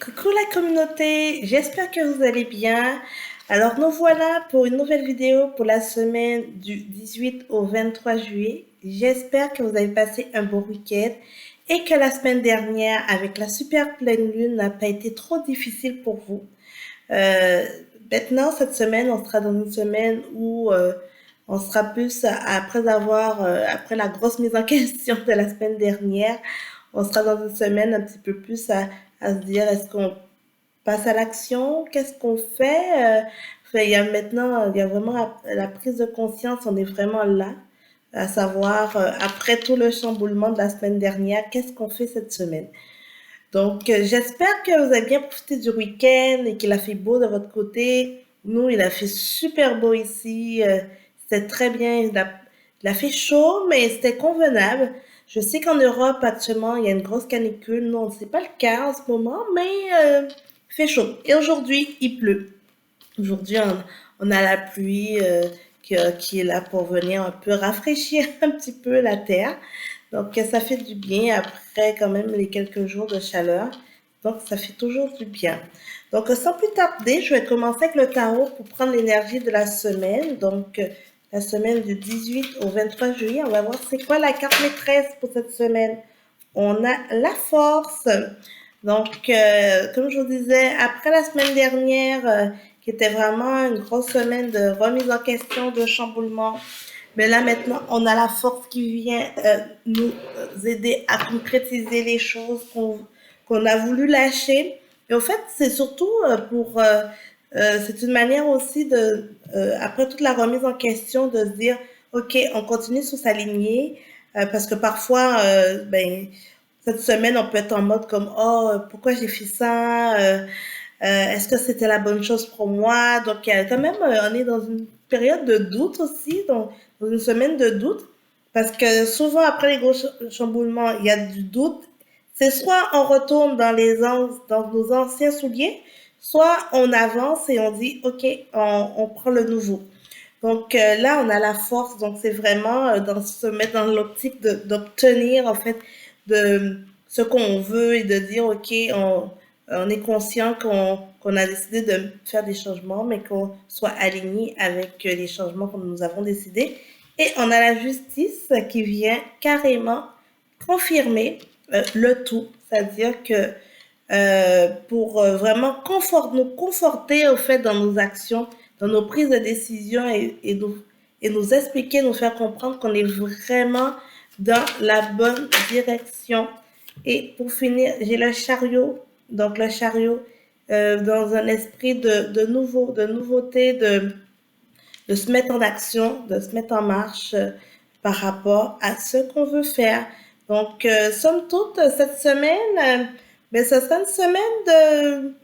Coucou la communauté, j'espère que vous allez bien. Alors nous voilà pour une nouvelle vidéo pour la semaine du 18 au 23 juillet. J'espère que vous avez passé un bon week-end et que la semaine dernière avec la super pleine lune n'a pas été trop difficile pour vous. Euh, Maintenant, cette semaine, on sera dans une semaine où on sera plus, après la grosse mise en question de la semaine dernière, on sera dans une semaine un petit peu plus à se dire, est-ce qu'on passe à l'action? Qu'est-ce qu'on fait? Il y a maintenant, il y a vraiment la prise de conscience, on est vraiment là, à savoir, après tout le chamboulement de la semaine dernière, qu'est-ce qu'on fait cette semaine? Donc, j'espère que vous avez bien profité du week-end et qu'il a fait beau de votre côté. Nous, il a fait super beau ici. C'était très bien. Il a fait chaud, mais c'était convenable. Je sais qu'en Europe, actuellement, il y a une grosse canicule. Non, c'est pas le cas en ce moment, mais il fait chaud. Et aujourd'hui, il pleut. Aujourd'hui, on a la pluie qui est là pour venir un peu rafraîchir un petit peu la terre. Donc, ça fait du bien après quand même les quelques jours de chaleur. Donc, ça fait toujours du bien. Donc, sans plus tarder, je vais commencer avec le tarot pour prendre l'énergie de la semaine. Donc, la semaine du 18 au 23 juillet, on va voir c'est quoi la carte maîtresse pour cette semaine. On a la force. Donc, comme je vous disais, après la semaine dernière, qui était vraiment une grosse semaine de remise en question, de chamboulement, mais là maintenant, on a la force qui vient nous aider à concrétiser les choses qu'on a voulu lâcher. Et en fait, c'est surtout c'est une manière aussi après toute la remise en question, de se dire, OK, on continue sur sa lignée, parce que parfois, cette semaine, on peut être en mode comme, oh, pourquoi j'ai fait ça? Est-ce que c'était la bonne chose pour moi? Donc, il y a quand même, on est dans une période de doute aussi, donc dans une semaine de doute, parce que souvent après les gros chamboulements, il y a du doute. C'est soit on retourne dans nos anciens souliers, soit on avance et on dit, OK, on prend le nouveau. Donc là, on a la force, donc c'est vraiment se mettre dans l'optique d'obtenir en fait de ce qu'on veut et de dire, OK, on est conscient qu'on a décidé de faire des changements, mais qu'on soit aligné avec les changements que nous avons décidés. Et on a la justice qui vient carrément confirmer le tout, c'est-à-dire que pour vraiment nous conforter au fait dans nos actions, dans nos prises de décision et nous expliquer, nous faire comprendre qu'on est vraiment dans la bonne direction. Et pour finir, j'ai le chariot. Donc le chariot, dans un esprit de nouveauté, de se mettre en action, de se mettre en marche par rapport à ce qu'on veut faire. Donc, somme toute, cette semaine, ce sera une semaine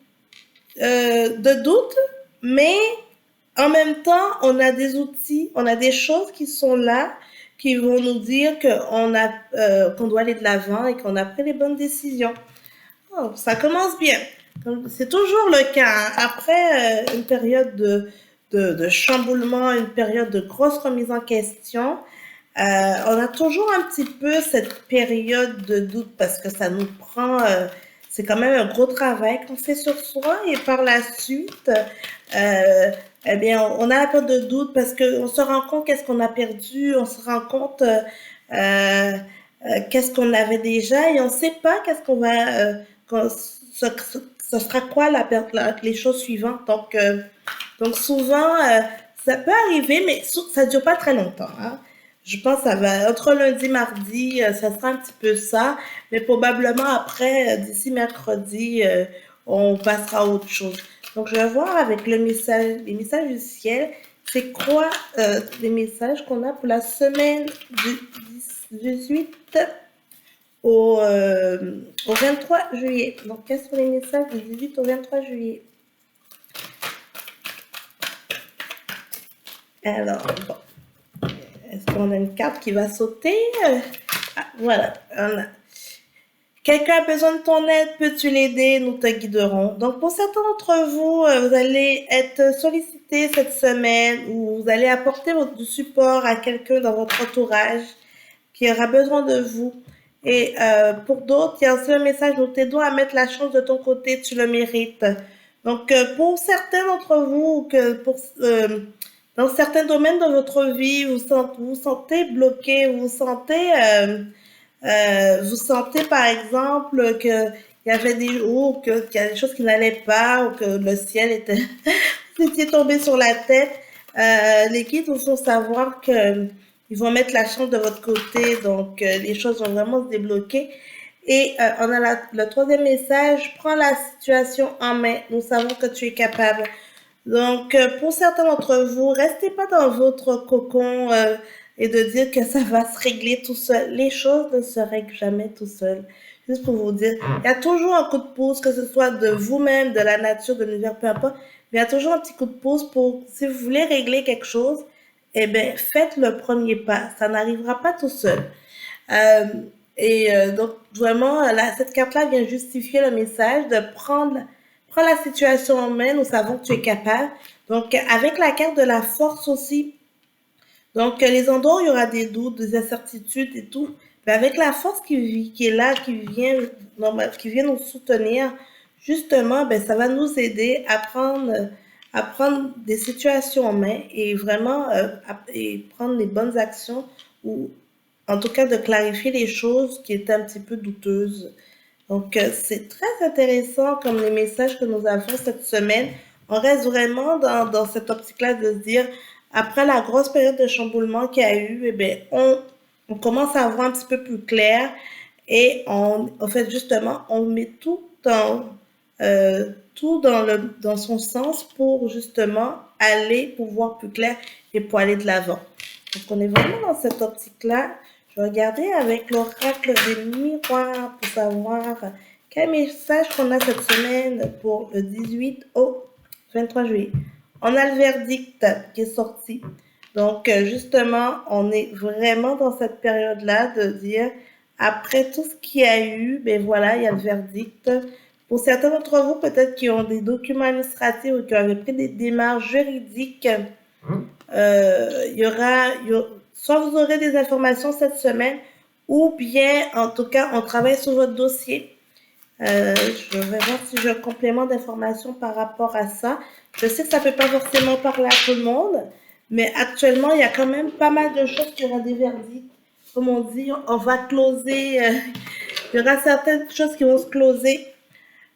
de doute, mais en même temps, on a des outils, on a des choses qui sont là, qui vont nous dire qu'on doit aller de l'avant et qu'on a pris les bonnes décisions. Oh, ça commence bien. C'est toujours le cas, hein. Après une période de chamboulement, une période de grosse remise en question, on a toujours un petit peu cette période de doute parce que ça nous prend, c'est quand même un gros travail qu'on fait sur soi et par la suite, eh bien, on a la période de doute parce qu'on se rend compte qu'est-ce qu'on a perdu, on se rend compte qu'est-ce qu'on avait déjà et on ne sait pas qu'est-ce qu'on va, ce sera quoi les choses suivantes. Donc souvent, ça peut arriver, mais ça ne dure pas très longtemps, hein. Je pense que ça va, entre lundi et mardi, ça sera un petit peu ça, mais probablement après, d'ici mercredi, on passera à autre chose. Donc, je vais voir avec les messages du ciel, c'est quoi les messages qu'on a pour la semaine du 18 au 23 juillet. Donc, quels sont les messages du 18 au 23 juillet? Alors, bon, est-ce qu'on a une carte qui va sauter? Ah, voilà, on a. Quelqu'un a besoin de ton aide, peux-tu l'aider? Nous te guiderons. Donc, pour certains d'entre vous, vous allez être sollicité cette semaine ou vous allez apporter du support à quelqu'un dans votre entourage qui aura besoin de vous. Et pour d'autres, il y a aussi un message: nous t'aidons à mettre la chance de ton côté, tu le mérites. Donc, pour certains d'entre vous, dans certains domaines de votre vie, vous sentez bloqué, vous sentez par exemple qu'il y avait qu'il y a des choses qui n'allaient pas, ou que le ciel était, vous étiez tombé sur la tête. Les guides vous font savoir que ils vont mettre la chance de votre côté, donc les choses vont vraiment se débloquer. Et on a le troisième message: prends la situation en main, nous savons que tu es capable. Donc, pour certains d'entre vous, restez pas dans votre cocon et de dire que ça va se régler tout seul. Les choses ne se règlent jamais tout seul. Juste pour vous dire, il y a toujours un coup de pouce, que ce soit de vous-même, de la nature, de l'univers, peu importe. Mais il y a toujours un petit coup de pouce pour, si vous voulez régler quelque chose, eh bien, faites le premier pas. Ça n'arrivera pas tout seul. Euh, donc, vraiment, cette carte-là vient justifier le message de prendre la situation en main. Nous savons que tu es capable. Donc, avec la carte de la force aussi, donc les endroits où il y aura des doutes, des incertitudes et tout, mais avec la force qui est là, qui vient nous soutenir, justement, ben, ça va nous aider à prendre des situations en main et vraiment et prendre les bonnes actions, ou en tout cas de clarifier les choses qui étaient un petit peu douteuses. Donc, c'est très intéressant comme les messages que nous avons cette semaine. On reste vraiment dans cette optique-là de se dire, après la grosse période de chamboulement qu'il y a eu, eh bien, on commence à voir un petit peu plus clair, et en fait, justement, on met dans son sens pour justement pour voir plus clair et pour aller de l'avant. Donc, on est vraiment dans cette optique-là. Je vais regarder avec l'oracle des miroirs pour savoir quel message qu'on a cette semaine pour le 18 au 23 juillet. On a le verdict qui est sorti. Donc, justement, on est vraiment dans cette période-là de dire, après tout ce qu'il y a eu, ben voilà, il y a le verdict. Pour certains d'entre vous, peut-être qui ont des documents administratifs ou qui avaient pris des démarches juridiques, il y aura, soit vous aurez des informations cette semaine, ou bien, en tout cas, on travaille sur votre dossier. Je vais voir si j'ai un complément d'information par rapport à ça. Je sais que ça ne peut pas forcément parler à tout le monde, mais actuellement, il y a quand même pas mal de choses qui auront des verdicts. Comme on dit, on va closer. Il y aura certaines choses qui vont se closer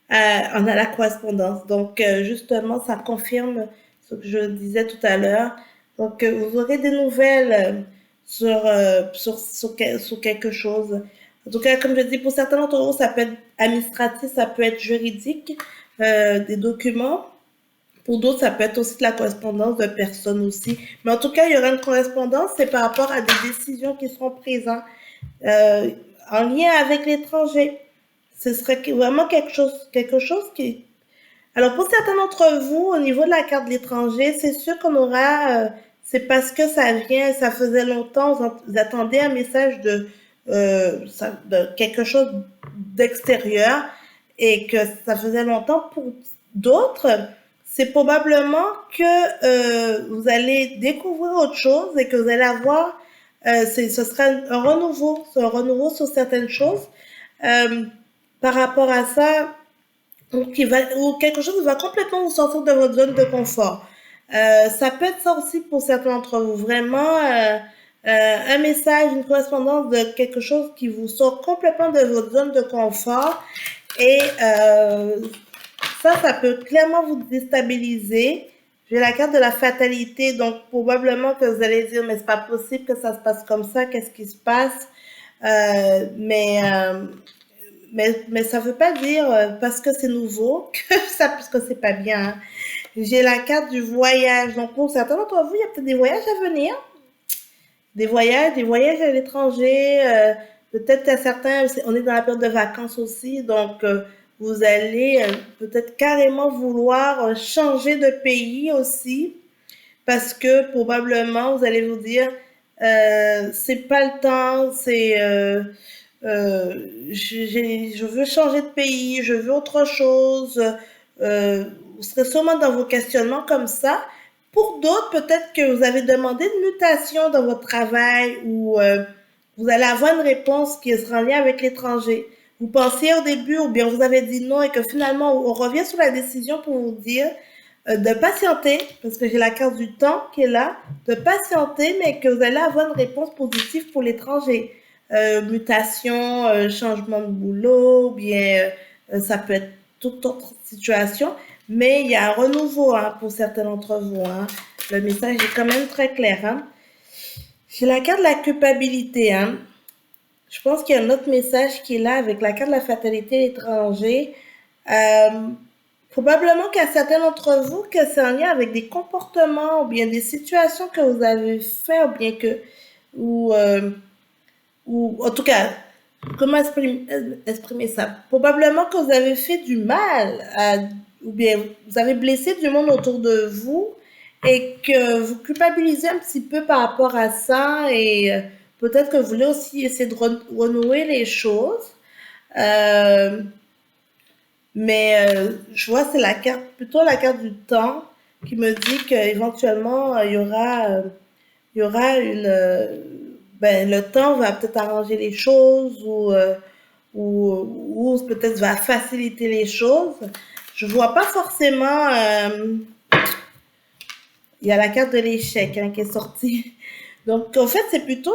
on a la correspondance. Donc, justement, ça confirme ce que je disais tout à l'heure. Donc, vous aurez des nouvelles sur quelque chose. En tout cas, comme je dis, pour certains d'entre vous, ça peut être administratif, ça peut être juridique, des documents. Pour d'autres, ça peut être aussi de la correspondance de personnes aussi. Mais en tout cas, il y aura une correspondance, c'est par rapport à des décisions qui seront prises en lien avec l'étranger. Ce serait vraiment quelque chose qui... Alors, pour certains d'entre vous, au niveau de la carte de l'étranger, c'est sûr qu'on aura... c'est parce que ça faisait longtemps, vous attendez un message de quelque chose d'extérieur, et que ça faisait longtemps. Pour d'autres, c'est probablement que vous allez découvrir autre chose et que vous allez avoir... ce sera un renouveau sur certaines choses. Par rapport à ça, ou quelque chose qui va complètement vous sortir de votre zone de confort. Ça peut être ça aussi pour certains d'entre vous. Vraiment, un message, une correspondance de quelque chose qui vous sort complètement de votre zone de confort. Et ça peut clairement vous déstabiliser. J'ai la carte de la fatalité, donc probablement que vous allez dire, mais c'est pas possible que ça se passe comme ça, qu'est-ce qui se passe? Mais ça veut pas dire parce que c'est nouveau parce que c'est pas bien. Hein. J'ai la carte du voyage. Donc pour certains d'entre vous, il y a peut-être des voyages à venir, des voyages à l'étranger. Peut-être à certains, on est dans la période de vacances aussi, donc vous allez peut-être carrément vouloir changer de pays aussi, parce que probablement vous allez vous dire, c'est pas le temps, je veux changer de pays, je veux autre chose. Vous serez sûrement dans vos questionnements comme ça. Pour d'autres, peut-être que vous avez demandé une mutation dans votre travail, ou vous allez avoir une réponse qui sera en lien avec l'étranger. Vous pensiez au début ou bien vous avez dit non et que finalement on revient sur la décision pour vous dire de patienter, parce que j'ai la carte du temps qui est là, de patienter, mais que vous allez avoir une réponse positive pour l'étranger. Mutation, changement de boulot, bien ça peut être toute autre situation, mais il y a un renouveau pour certains d'entre vous. Le message est quand même très clair. J'ai la carte de la culpabilité. Je pense qu'il y a un autre message qui est là avec la carte de la fatalité à l'étranger. Probablement qu'il y a certains d'entre vous que c'est en lien avec des comportements ou bien des situations que vous avez fait ou bien que ou en tout cas comment exprimer ça? Probablement que vous avez fait du mal ou bien vous avez blessé du monde autour de vous et que vous culpabilisez un petit peu par rapport à ça et peut-être que vous voulez aussi essayer de renouer les choses. Euh, mais je vois c'est la carte, plutôt la carte du temps qui me dit qu'éventuellement il y aura le temps va peut-être arranger les choses ou peut-être va faciliter les choses. Je vois pas forcément. Il y a la carte de l'échec qui est sortie. Donc, en fait, c'est plutôt,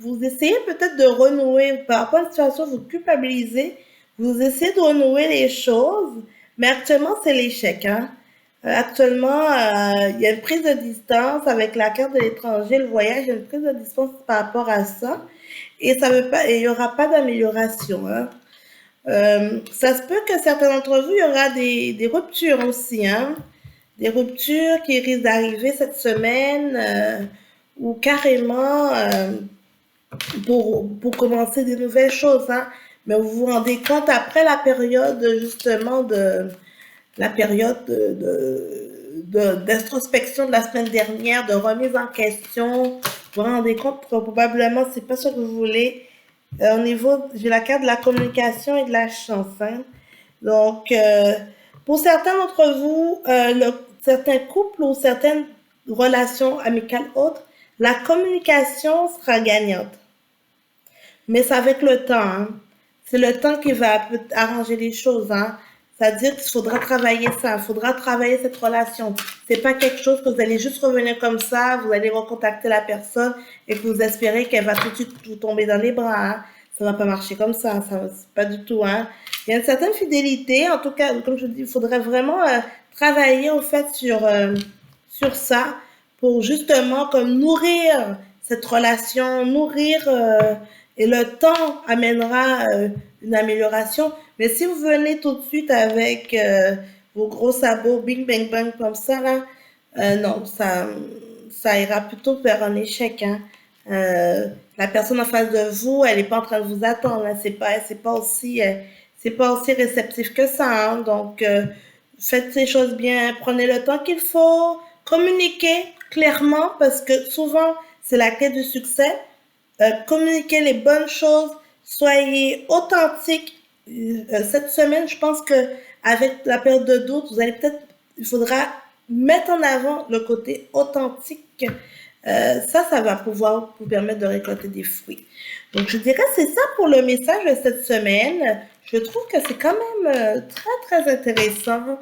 vous essayez peut-être de renouer, par rapport à une situation, vous culpabilisez, vous essayez de renouer les choses, mais actuellement, c'est l'échec. Actuellement, il y a une prise de distance avec la carte de l'étranger, le voyage, il y a une prise de distance par rapport à ça, et ça veut pas, et il n'y aura pas d'amélioration. Ça se peut que certains d'entre vous, il y aura des ruptures aussi, des ruptures qui risquent d'arriver cette semaine ou carrément pour commencer des nouvelles choses. Mais vous vous rendez compte après la période justement de la période d'introspection de la semaine dernière, de remise en question, vous vous rendez compte que probablement c'est pas ce que vous voulez. Au niveau, j'ai la carte de la communication et de la chance. Donc, pour certains d'entre vous, certains couples ou certaines relations amicales autres, la communication sera gagnante. Mais c'est avec le temps. C'est le temps qui va arranger les choses. C'est-à-dire qu'il faudra travailler ça, il faudra travailler cette relation. C'est pas quelque chose que vous allez juste revenir comme ça, vous allez recontacter la personne et que vous espérez qu'elle va tout de suite vous tomber dans les bras. Ça va pas marcher comme ça, c'est pas du tout. Il y a une certaine fidélité, en tout cas, comme je dis, il faudrait vraiment travailler au fait sur ça pour justement comme nourrir cette relation, nourrir et le temps amènera une amélioration. Mais si vous venez tout de suite avec vos gros sabots, bing, bang, bang, comme ça, là, non, ça ira plutôt vers un échec. La personne en face de vous, elle n'est pas en train de vous attendre. C'est pas aussi réceptif que ça. Donc, faites ces choses bien, prenez le temps qu'il faut, communiquez clairement parce que souvent, c'est la clé du succès. Communiquez les bonnes choses, soyez authentique. Cette semaine, je pense que avec la période de doute, il faudra mettre en avant le côté authentique. Ça va pouvoir vous permettre de récolter des fruits. Donc, je dirais c'est ça pour le message de cette semaine. Je trouve que c'est quand même très, très intéressant.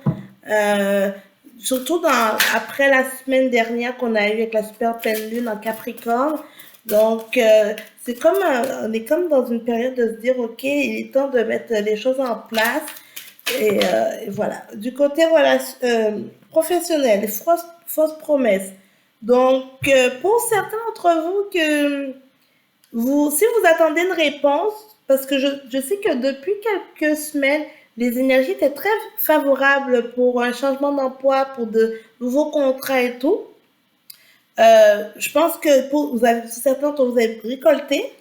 Surtout après la semaine dernière qu'on a eue avec la super pleine lune en Capricorne. Donc, c'est comme, on est comme dans une période de se dire, OK, il est temps de mettre les choses en place. Et voilà. Du côté professionnel, les fausses promesses. Donc, pour certains d'entre vous, si vous attendez une réponse, parce que je sais que depuis quelques semaines, les énergies étaient très favorables pour un changement d'emploi, pour de nouveaux contrats et tout. Je pense que certains d'entre vous avez récolté,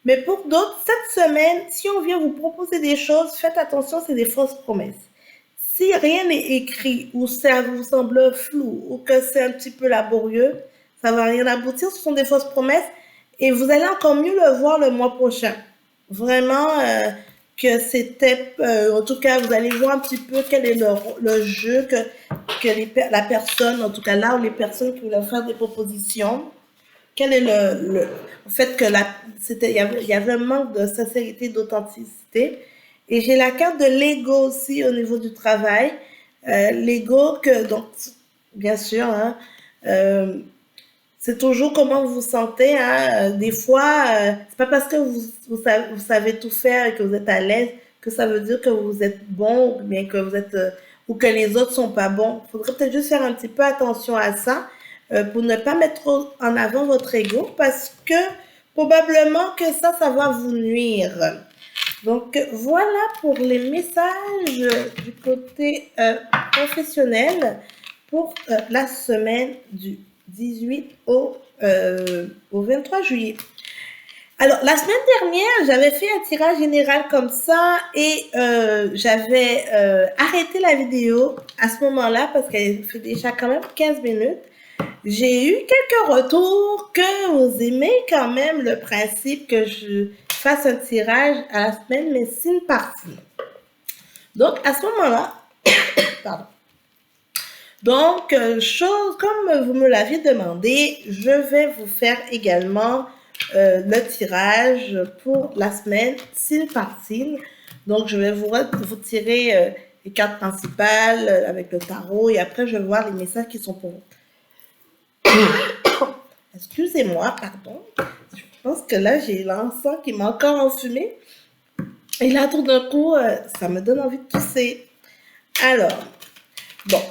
mais pour d'autres, cette semaine, si on vient vous proposer des choses, faites attention, c'est des fausses promesses. Si rien n'est écrit ou ça vous semble flou ou que c'est un petit peu laborieux, ça ne va rien aboutir, ce sont des fausses promesses et vous allez encore mieux le voir le mois prochain. Vraiment que c'était, en tout cas, vous allez voir un petit peu quel est le jeu que la personne, en tout cas là où les personnes qui voulaient faire des propositions, quel est le fait que il y avait un manque de sincérité, d'authenticité. Et j'ai la carte de l'ego aussi au niveau du travail. L'ego donc, bien sûr, hein, euh, c'est toujours comment vous vous sentez. Hein. Des fois, c'est pas parce que vous savez tout faire et que vous êtes à l'aise que ça veut dire que vous êtes bon ou bien que vous êtes ou que les autres sont pas bons. Il faudrait peut-être juste faire un petit peu attention à ça pour ne pas mettre trop en avant votre ego parce que probablement que ça va vous nuire. Donc voilà pour les messages du côté professionnel pour la semaine du 18 au 23 juillet. Alors, la semaine dernière, j'avais fait un tirage général comme ça et j'avais arrêté la vidéo à ce moment-là parce qu'elle fait déjà quand même 15 minutes. J'ai eu quelques retours que vous aimez quand même le principe que je fasse un tirage à la semaine, mais signe par signe. Donc, à ce moment-là, pardon. Donc, comme vous me l'aviez demandé, je vais vous faire également le tirage pour la semaine, signe par signe. Donc, je vais vous tirer les cartes principales avec le tarot et après, je vais voir les messages qui sont pour vous. Excusez-moi, pardon. Je pense que là, j'ai l'encens qui m'a encore enfumé. Et là, tout d'un coup, ça me donne envie de tousser. Alors, bon.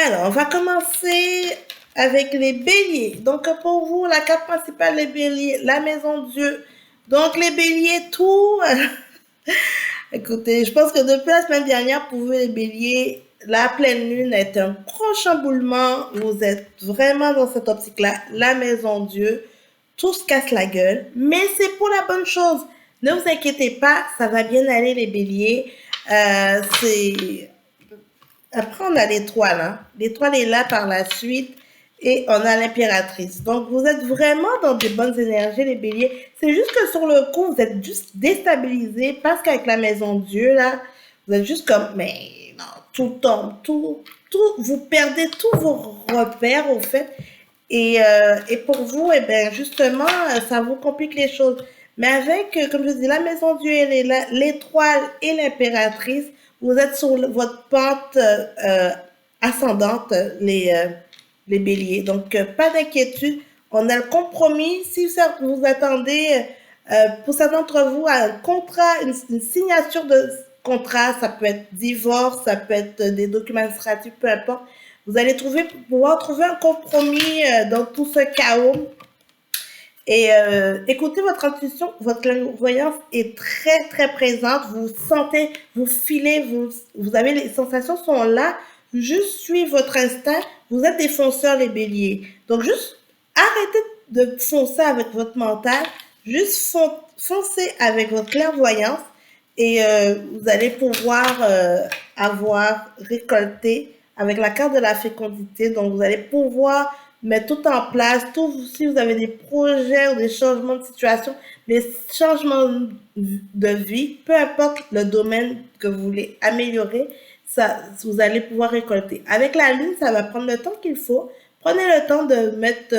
Alors, on va commencer avec les béliers. Donc, pour vous, la carte principale, les béliers, la maison de Dieu. Donc, les béliers, tout. Écoutez, je pense que depuis la semaine dernière, pour vous, les béliers, la pleine lune est un gros chamboulement. Vous êtes vraiment dans cette optique-là. La maison de Dieu, tout se casse la gueule. Mais c'est pour la bonne chose. Ne vous inquiétez pas, ça va bien aller, les béliers. Après, on a l'étoile. Hein. L'étoile est là par la suite. Et on a l'impératrice. Donc, vous êtes vraiment dans des bonnes énergies, les béliers. C'est juste que sur le coup, vous êtes juste déstabilisés parce qu'avec la maison de Dieu, là, vous êtes juste comme, mais non, tout tombe, tout, vous perdez tous vos repères, au fait. Et pour vous, eh bien, justement, ça vous complique les choses. Mais avec, comme je dis, la maison de Dieu, elle est là, l'étoile et l'impératrice, vous êtes sur votre pente ascendante, les béliers. Donc, pas d'inquiétude. On a le compromis. Si vous attendez, pour certains d'entre vous, un contrat, une signature de contrat, ça peut être divorce, ça peut être des documents administratifs, peu importe. Vous allez pouvoir trouver un compromis dans tout ce chaos. Et écoutez votre intuition, votre clairvoyance est très, très présente. Vous sentez, vous filez, vous avez les sensations sont là. Juste suivez votre instinct. Vous êtes des fonceurs, les béliers. Donc, juste arrêtez de foncer avec votre mental. Juste foncez avec votre clairvoyance et vous allez pouvoir avoir récolté avec la carte de la fécondité. Donc, vous allez pouvoir mettre tout en place, si vous avez des projets ou des changements de situation, des changements de vie, peu importe le domaine que vous voulez améliorer, ça, vous allez pouvoir récolter. Avec la lune, ça va prendre le temps qu'il faut. Prenez le temps de mettre,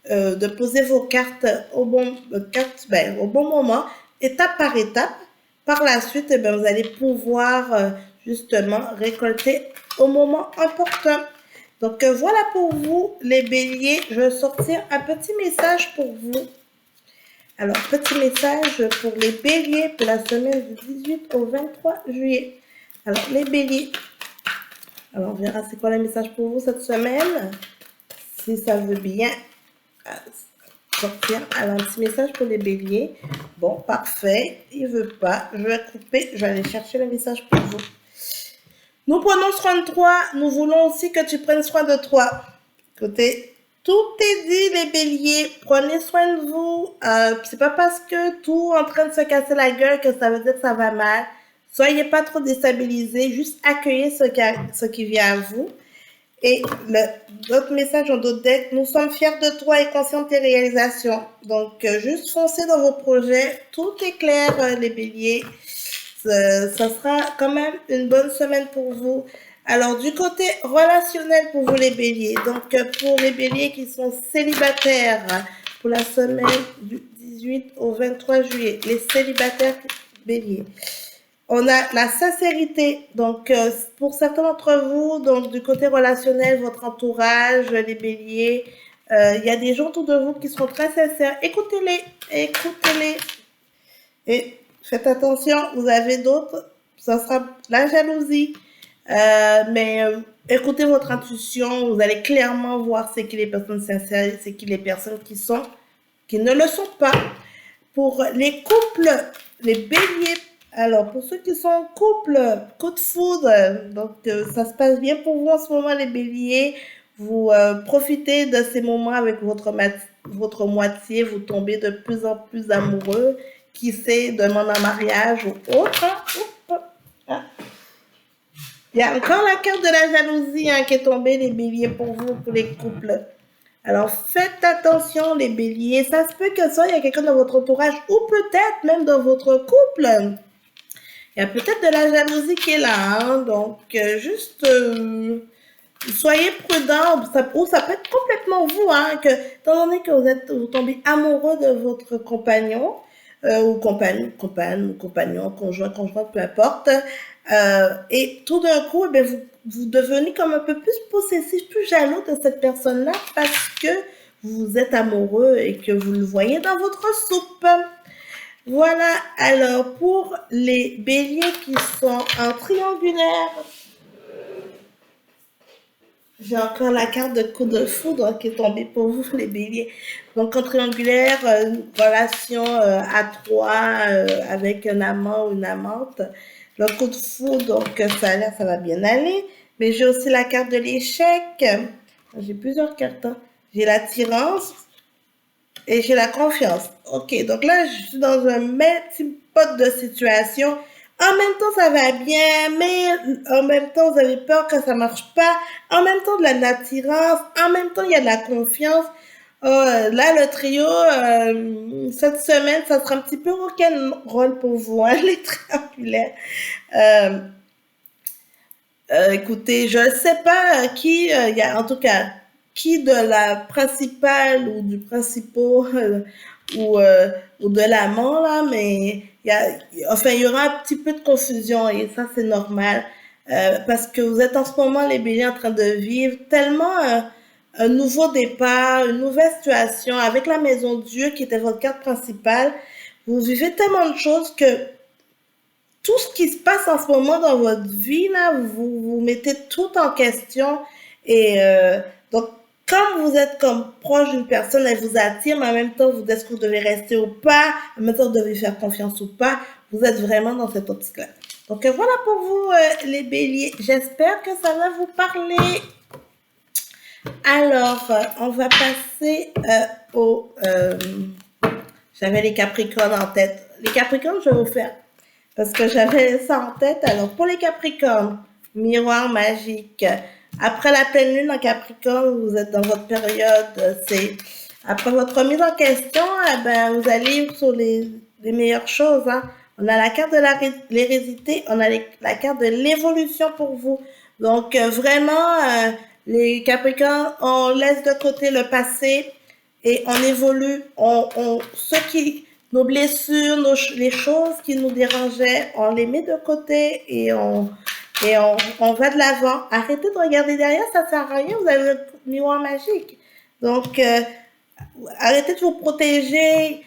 de poser vos cartes au bon moment, étape par étape. Par la suite, eh bien, vous allez pouvoir justement récolter au moment important. Donc, voilà pour vous, les béliers. Je vais sortir un petit message pour vous. Alors, petit message pour les béliers pour la semaine du 18 au 23 juillet. Alors, les béliers. Alors, on verra c'est quoi le message pour vous cette semaine. Si ça veut bien sortir. Alors, un petit message pour les béliers. Bon, parfait. Il ne veut pas. Je vais couper. Je vais aller chercher le message pour vous. Nous prenons soin de toi. Nous voulons aussi que tu prennes soin de toi. Écoutez, tout est dit, les béliers. Prenez soin de vous. C'est pas parce que tout est en train de se casser la gueule que ça veut dire que ça va mal. Soyez pas trop déstabilisés. Juste accueillez ce qui vient à vous. Et d'autres messages en d'autres decks. Nous sommes fiers de toi et conscients de tes réalisations. Donc, juste foncez dans vos projets. Tout est clair, les béliers. Ça sera quand même une bonne semaine pour vous. Alors, du côté relationnel pour vous, les béliers. Donc, pour les béliers qui sont célibataires, pour la semaine du 18 au 23 juillet. Les célibataires béliers. On a la sincérité. Donc, pour certains d'entre vous, donc du côté relationnel, votre entourage, les béliers, il y a des gens autour de vous qui seront très sincères. Écoutez-les, écoutez-les. Et faites attention, vous avez d'autres, ça sera la jalousie. Mais écoutez votre intuition, vous allez clairement voir c'est qui les personnes sincères, c'est qui les personnes qui ne le sont pas. Pour les couples, les béliers, alors pour ceux qui sont en couple, coup de foudre, donc ça se passe bien pour vous en ce moment les béliers, vous profitez de ces moments avec votre moitié, vous tombez de plus en plus amoureux, qui sait, demande en mariage ou autre. Il y a encore la carte de la jalousie qui est tombée, les béliers, pour vous, pour les couples. Alors, faites attention, les béliers. Ça se peut que ça, il y a quelqu'un dans votre entourage ou peut-être même dans votre couple. Il y a peut-être de la jalousie qui est là. Donc, juste soyez prudents. Ou ça peut être complètement vous, étant donné que vous tombez amoureux de votre compagnon, ou compagnon, conjoint, peu importe. Et tout d'un coup, vous devenez comme un peu plus possessif, plus jaloux de cette personne-là parce que vous êtes amoureux et que vous le voyez dans votre soupe. Voilà, alors pour les béliers qui sont en triangulaire, j'ai encore la carte de coup de foudre qui est tombée pour vous, les béliers. Donc, en triangulaire, une relation à trois avec un amant ou une amante. Le coup de foudre, donc ça va bien aller. Mais j'ai aussi la carte de l'échec. J'ai plusieurs cartes. J'ai l'attirance et j'ai la confiance. Ok, donc là, je suis dans un melting pot de situation. En même temps, ça va bien, mais en même temps, vous avez peur que ça marche pas. En même temps, de l'attirance. En même temps, il y a de la confiance. Là, le trio, cette semaine, ça sera un petit peu rock'n'roll pour vous, les triangulaires. Écoutez, je ne sais pas qui, il y a en tout cas, qui de la principale ou du principal ou de l'amant, là, mais il y aura un petit peu de confusion et ça, c'est normal. Parce que vous êtes en ce moment, les béliers, en train de vivre tellement un nouveau départ, une nouvelle situation avec la maison de Dieu qui était votre carte principale. Vous vivez tellement de choses que tout ce qui se passe en ce moment dans votre vie, là, vous mettez tout en question. Et donc, quand vous êtes comme proche d'une personne, elle vous attire, mais en même temps, est-ce que vous devez rester ou pas, en même temps, vous devez faire confiance ou pas, vous êtes vraiment dans cette optique-là. Donc, voilà pour vous, les béliers. J'espère que ça va vous parler. Alors, on va passer au... j'avais les Capricornes en tête. Les Capricornes, je vais vous faire... Parce que j'avais ça en tête. Alors, pour les Capricornes, miroir magique. Après la pleine lune en Capricorne, vous êtes dans votre période, après votre remise en question, vous allez sur les meilleures choses. On a la carte de l'hérédité, on a la carte de l'évolution pour vous. Donc, vraiment, les Capricornes, on laisse de côté le passé et on évolue. Nos blessures, les choses qui nous dérangeaient, on les met de côté et on va de l'avant. Arrêtez de regarder derrière, ça sert à rien, vous avez le miroir magique. Donc, arrêtez de vous protéger,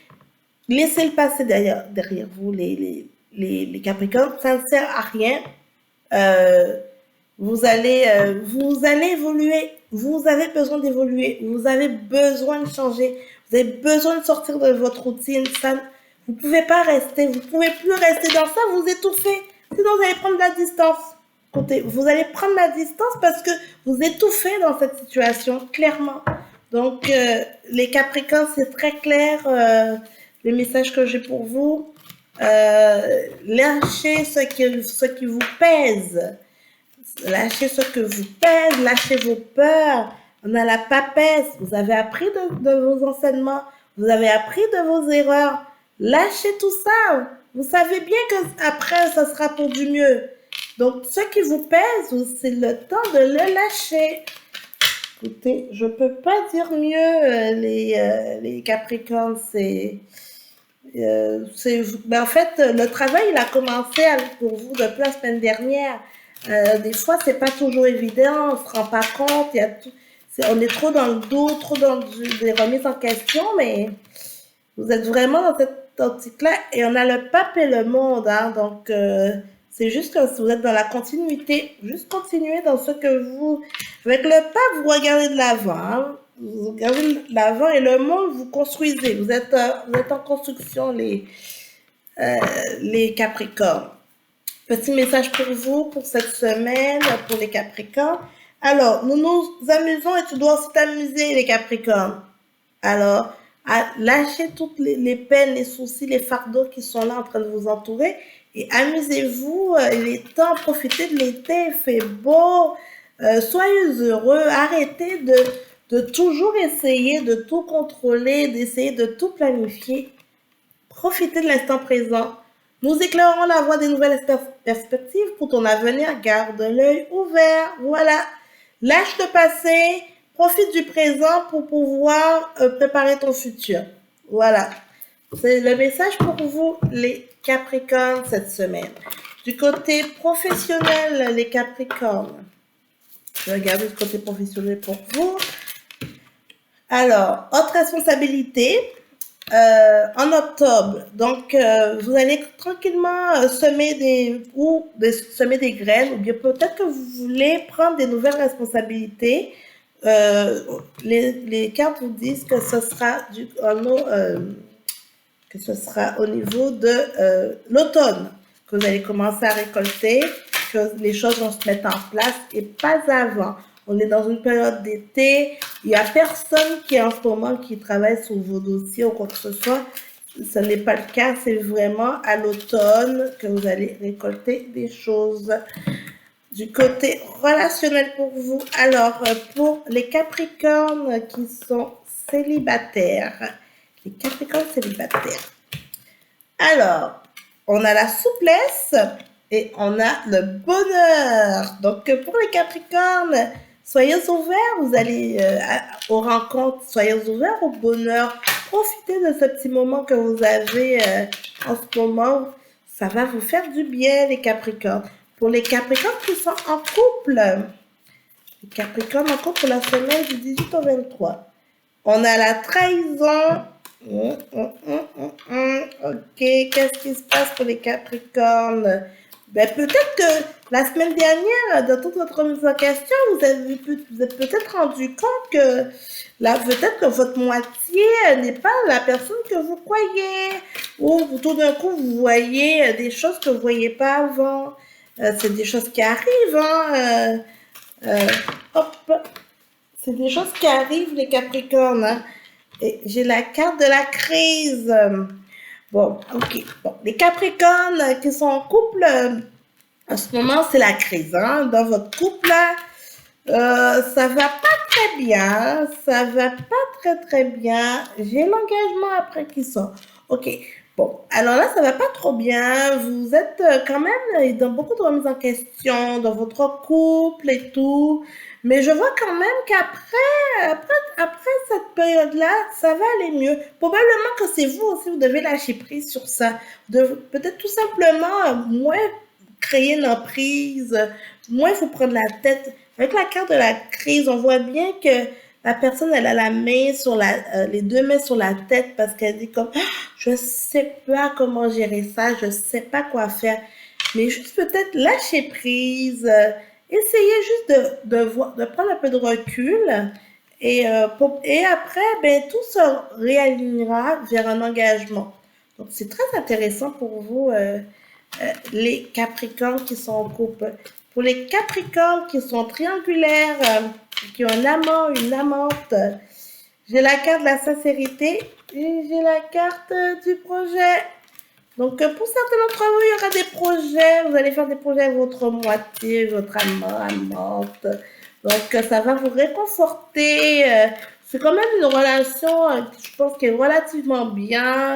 laissez le passé derrière vous, les Capricornes, ça ne sert à rien. Vous allez évoluer, vous avez besoin d'évoluer, vous avez besoin de changer. Vous avez besoin de sortir de votre routine. Vous ne pouvez pas rester. Vous ne pouvez plus rester dans ça. Vous étouffez. Sinon, vous allez prendre de la distance. Écoutez, vous allez prendre la distance parce que vous étouffez dans cette situation, clairement. Donc, les Capricornes, c'est très clair. Les messages que j'ai pour vous. Lâchez ce qui vous pèse. Lâchez ce que vous pèse. Lâchez vos peurs. On a la papesse, vous avez appris de vos enseignements, vous avez appris de vos erreurs. Lâchez tout ça. Vous savez bien qu'après, ça sera pour du mieux. Donc, ce qui vous pèse, c'est le temps de le lâcher. Écoutez, je peux pas dire mieux, les Capricornes, en fait, le travail, il a commencé pour vous depuis la semaine dernière. Des fois, c'est pas toujours évident, on se rend pas compte, on est trop dans le dos, trop dans des remises en question, mais vous êtes vraiment dans cette optique-là et on a le pape et le monde, hein, donc c'est juste que si vous êtes dans la continuité, juste continuez dans ce que vous... Avec le pape, vous regardez de l'avant, hein, vous regardez de l'avant et le monde, vous construisez, vous êtes en construction, les Capricornes. Petit message pour vous, pour cette semaine, pour les Capricornes. Alors, nous nous amusons et tu dois aussi t'amuser, les Capricornes. Alors, lâchez toutes les peines, les soucis, les fardeaux qui sont là en train de vous entourer et amusez-vous. Il est temps, profitez de l'été, il fait beau, soyez heureux, arrêtez de toujours essayer de tout contrôler, d'essayer de tout planifier. Profitez de l'instant présent. Nous éclairons la voie des nouvelles perspectives pour ton avenir. Garde l'œil ouvert. Voilà. Lâche le passé. Profite du présent pour pouvoir préparer ton futur. Voilà. C'est le message pour vous, les Capricornes, cette semaine. Du côté professionnel, les Capricornes. Je vais regarder le côté professionnel pour vous. Alors, autre responsabilité. En octobre, donc vous allez tranquillement semer des graines, ou bien peut-être que vous voulez prendre des nouvelles responsabilités. Les cartes vous disent que ce sera au niveau de l'automne que vous allez commencer à récolter, que les choses vont se mettre en place et pas avant. On est dans une période d'été, il n'y a personne qui en ce moment qui travaille sur vos dossiers ou quoi que ce soit. Ce n'est pas le cas, c'est vraiment à l'automne que vous allez récolter des choses. Du côté relationnel pour vous, alors pour les Capricornes qui sont célibataires, les Capricornes célibataires. Alors, on a la souplesse et on a le bonheur. Donc, pour les Capricornes, soyez ouverts, vous allez aux rencontres, soyez ouverts au bonheur. Profitez de ce petit moment que vous avez en ce moment. Ça va vous faire du bien, les Capricornes. Pour les Capricornes qui sont en couple, les Capricornes en couple pour la semaine du 18 au 23. On a la trahison. Ok, qu'est-ce qui se passe pour les Capricornes? Ben, peut-être que la semaine dernière, dans toute votre remise en question, vous êtes peut-être rendu compte que peut-être que votre moitié n'est pas la personne que vous croyez. Ou tout d'un coup, vous voyez des choses que vous ne voyez pas avant. C'est des choses qui arrivent. Hein, hop, c'est des choses qui arrivent, les Capricornes. Hein. Et j'ai la carte de la crise. Bon, ok. Bon, les Capricornes qui sont en couple, en ce moment, c'est la crise. Hein. Dans votre couple, ça va pas très bien. Ça va pas très bien. J'ai l'engagement après qui sort. Ok. Bon, alors là, ça va pas trop bien. Vous êtes quand même dans beaucoup de remises en question dans votre couple et tout. Mais je vois quand même qu'après cette période-là, ça va aller mieux. Probablement que c'est vous aussi, vous devez lâcher prise sur ça. Peut-être tout simplement moins créer une emprise, moins vous prendre la tête. Avec la carte de la crise, on voit bien que la personne, elle a la main sur les deux mains sur la tête parce qu'elle dit comme, ah, je sais pas comment gérer ça, je sais pas quoi faire. Mais juste peut-être lâcher prise, essayez juste de prendre un peu de recul et après, ben, tout se réalignera vers un engagement. Donc, c'est très intéressant pour vous, les Capricornes qui sont en couple. Pour les Capricornes qui sont triangulaires, qui ont un amant, une amante, j'ai la carte de la sincérité et j'ai la carte du projet. Donc, pour certains d'entre vous, il y aura des projets. Vous allez faire des projets avec votre moitié, votre amant, amante. Donc, ça va vous réconforter. C'est quand même une relation, je pense, qui est relativement bien.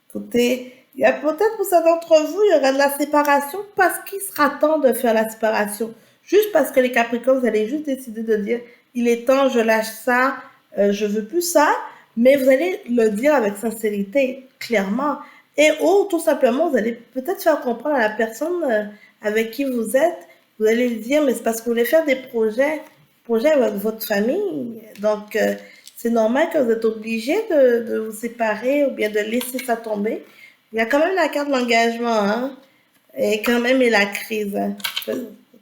Écoutez, il y a peut-être pour certains d'entre vous, il y aura de la séparation parce qu'il sera temps de faire la séparation. juste parce que les Capricornes, vous allez juste décider de dire, il est temps, je lâche ça, je veux plus ça, mais vous allez le dire avec sincérité, clairement. Et ou tout simplement, vous allez peut-être faire comprendre à la personne avec qui vous êtes, vous allez lui dire, mais c'est parce que vous voulez faire des projets avec votre famille. Donc, c'est normal que vous êtes obligé de vous séparer ou bien de laisser ça tomber. Il y a quand même la carte de l'engagement, hein, et quand même et la crise hein,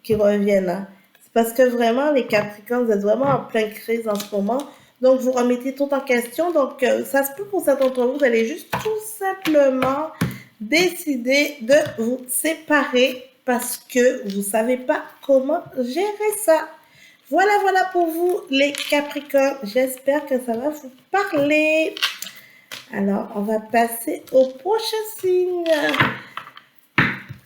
qui reviennent. Hein. C'est parce que vraiment, les Capricornes, vous êtes vraiment en pleine crise en ce moment. Donc, vous remettez tout en question. Donc, ça se peut pour certains d'entre vous, vous allez juste tout simplement décider de vous séparer parce que vous ne savez pas comment gérer ça. Voilà, voilà pour vous, les Capricornes. J'espère que ça va vous parler. Alors, on va passer au prochain signe.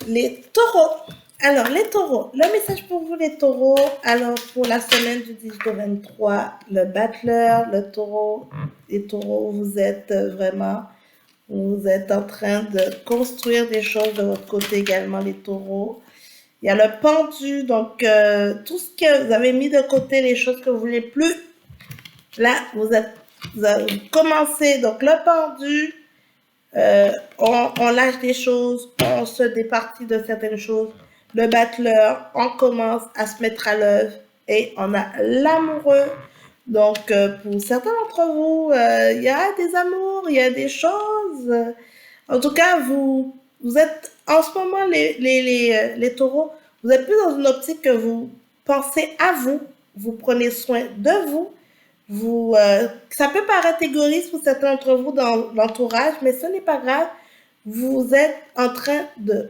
Les taureaux. Alors, les taureaux. Le message pour vous, les taureaux. Alors, pour la semaine du 18 au 23, le battleur, le taureau. Les taureaux, vous êtes vraiment... Vous êtes en train de construire des choses de votre côté également, les taureaux. Il y a le pendu, donc tout ce que vous avez mis de côté, les choses que vous voulez plus, là, vous avez commencé. Donc, le pendu, on lâche des choses, on se départit de certaines choses. Le battleur, on commence à se mettre à l'œuvre et on a l'amoureux. Donc, pour certains d'entre vous, il y a des amours, il y a des choses. En tout cas, vous êtes en ce moment, les taureaux, vous êtes plus dans une optique que vous pensez à vous, vous prenez soin de vous. Ça peut paraître égoïste pour certains d'entre vous dans l'entourage, mais ce n'est pas grave. Vous êtes en train de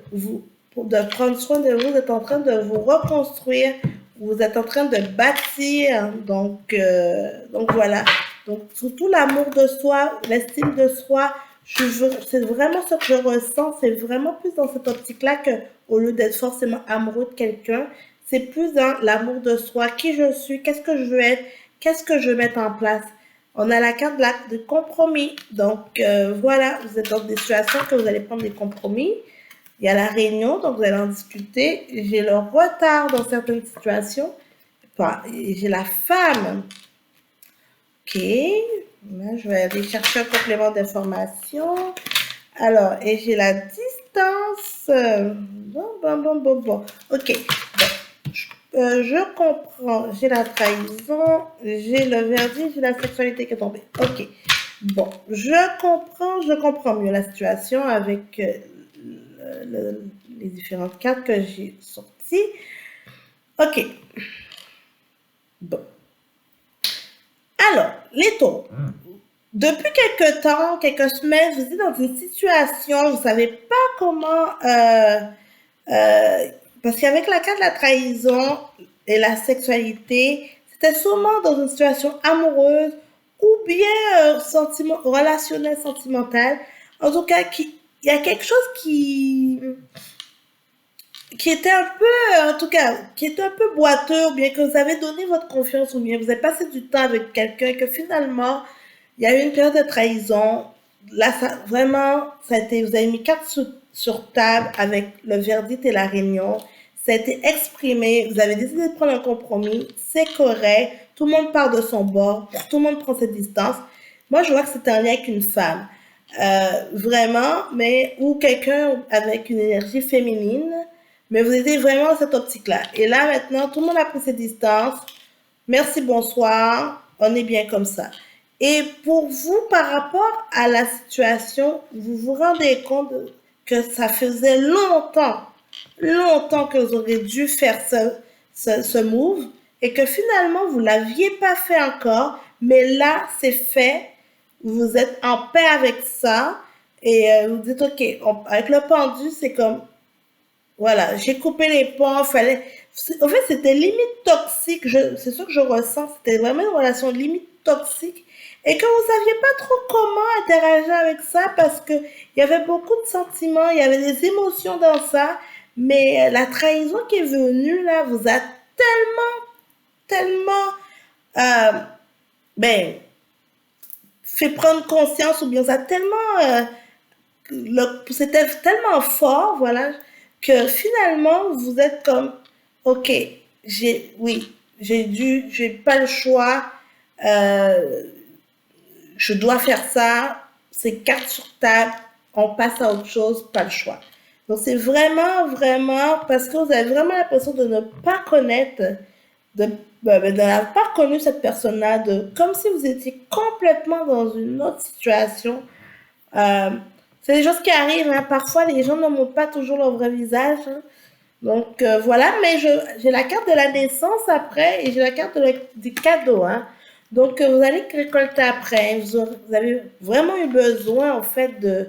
prendre soin de vous, vous êtes en train de vous reconstruire, vous êtes en train de bâtir. Donc voilà. Donc surtout l'amour de soi, l'estime de soi, c'est vraiment ce que je ressens. C'est vraiment plus dans cette optique-là que au lieu d'être forcément amoureux de quelqu'un, c'est plus dans l'amour de soi, qui je suis, qu'est-ce que je veux être, qu'est-ce que je veux mettre en place. On a la carte de compromis. Donc, voilà, vous êtes dans des situations que vous allez prendre des compromis. Il y a la réunion, donc vous allez en discuter. J'ai le retard dans certaines situations. Enfin, j'ai la femme. OK. Là, je vais aller chercher un complément d'information. Alors, et j'ai la distance. Bon. OK. Je comprends. J'ai la trahison, j'ai le verdict, j'ai la sexualité qui est tombée. OK. Bon, je comprends mieux la situation avec les différentes cartes que j'ai sorties. OK. Bon. Alors, les taureaux. Depuis quelques temps, quelques semaines, vous êtes dans une situation, vous ne savez pas comment... parce qu'avec la carte de la trahison et la sexualité, c'était sûrement dans une situation amoureuse ou bien relationnelle, sentimentale. En tout cas, il y a quelque chose qui était un peu, en tout cas, qui était un peu boiteux, ou bien que vous avez donné votre confiance, ou bien vous avez passé du temps avec quelqu'un, et que finalement, il y a eu une période de trahison. Là, vraiment, vous avez mis carte sur table avec le verdict et la réunion. Ça a été exprimé, vous avez décidé de prendre un compromis, c'est correct, tout le monde part de son bord, tout le monde prend ses distances. Moi, je vois que c'est un lien avec une femme, vraiment, mais ou quelqu'un avec une énergie féminine, mais vous étiez vraiment dans cette optique-là. Et là, maintenant, tout le monde a pris ses distances. Merci, bonsoir, on est bien comme ça. Et pour vous, par rapport à la situation, vous vous rendez compte que ça faisait longtemps que vous auriez dû faire ce move et que finalement, vous ne l'aviez pas fait encore, mais là, c'est fait. Vous êtes en paix avec ça et vous dites, OK, avec le pendu, c'est comme, voilà, j'ai coupé les ponts, en fait, c'était limite toxique, c'est ce que je ressens, c'était vraiment une relation limite toxique et que vous saviez pas trop comment interagir avec ça parce que il y avait beaucoup de sentiments, il y avait des émotions dans ça, mais la trahison qui est venue là vous a tellement, ben, fait prendre conscience ou bien vous a tellement, c'était tellement fort, voilà, que finalement vous êtes comme, OK, j'ai pas le choix. Je dois faire ça. C'est carte sur table. On passe à autre chose, pas le choix. Donc c'est vraiment, vraiment, parce que vous avez vraiment l'impression de ne pas connaître, de n'avoir pas connu cette personne-là, comme si vous étiez complètement dans une autre situation. Euh, c'est des choses qui arrivent, hein. Parfois, les gens ne montrent pas toujours leur vrai visage, hein. Donc voilà, mais j'ai la carte de la naissance après et j'ai la carte du cadeau, hein. Donc vous allez récolter après. Vous avez vraiment eu besoin en fait de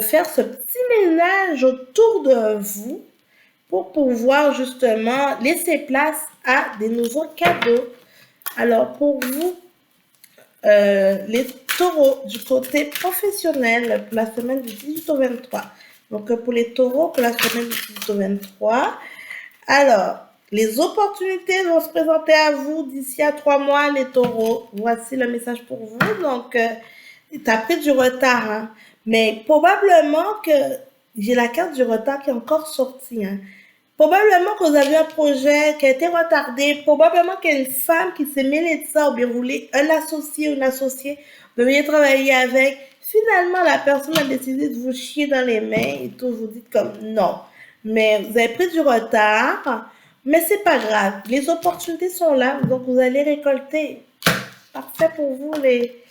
faire ce petit ménage autour de vous pour pouvoir justement laisser place à des nouveaux cadeaux. Alors pour vous, les taureaux du côté professionnel pour la semaine du 18 au 23. Donc pour les taureaux pour la semaine du 18 au 23. Alors, les opportunités vont se présenter à vous d'ici à 3 mois, les taureaux. Voici le message pour vous. Donc, tu as pris du retard, hein. Mais probablement que j'ai la carte du retard qui est encore sortie, hein. Probablement que vous avez un projet qui a été retardé. Probablement qu'il y a une femme qui s'est mêlée de ça ou bien vous voulez un associé ou une associée. Vous devriez travailler avec. Finalement, la personne a décidé de vous chier dans les mains et tout. Vous dites comme non. Mais vous avez pris du retard. Mais c'est pas grave. Les opportunités sont là. Donc, vous allez récolter. Parfait pour vous, les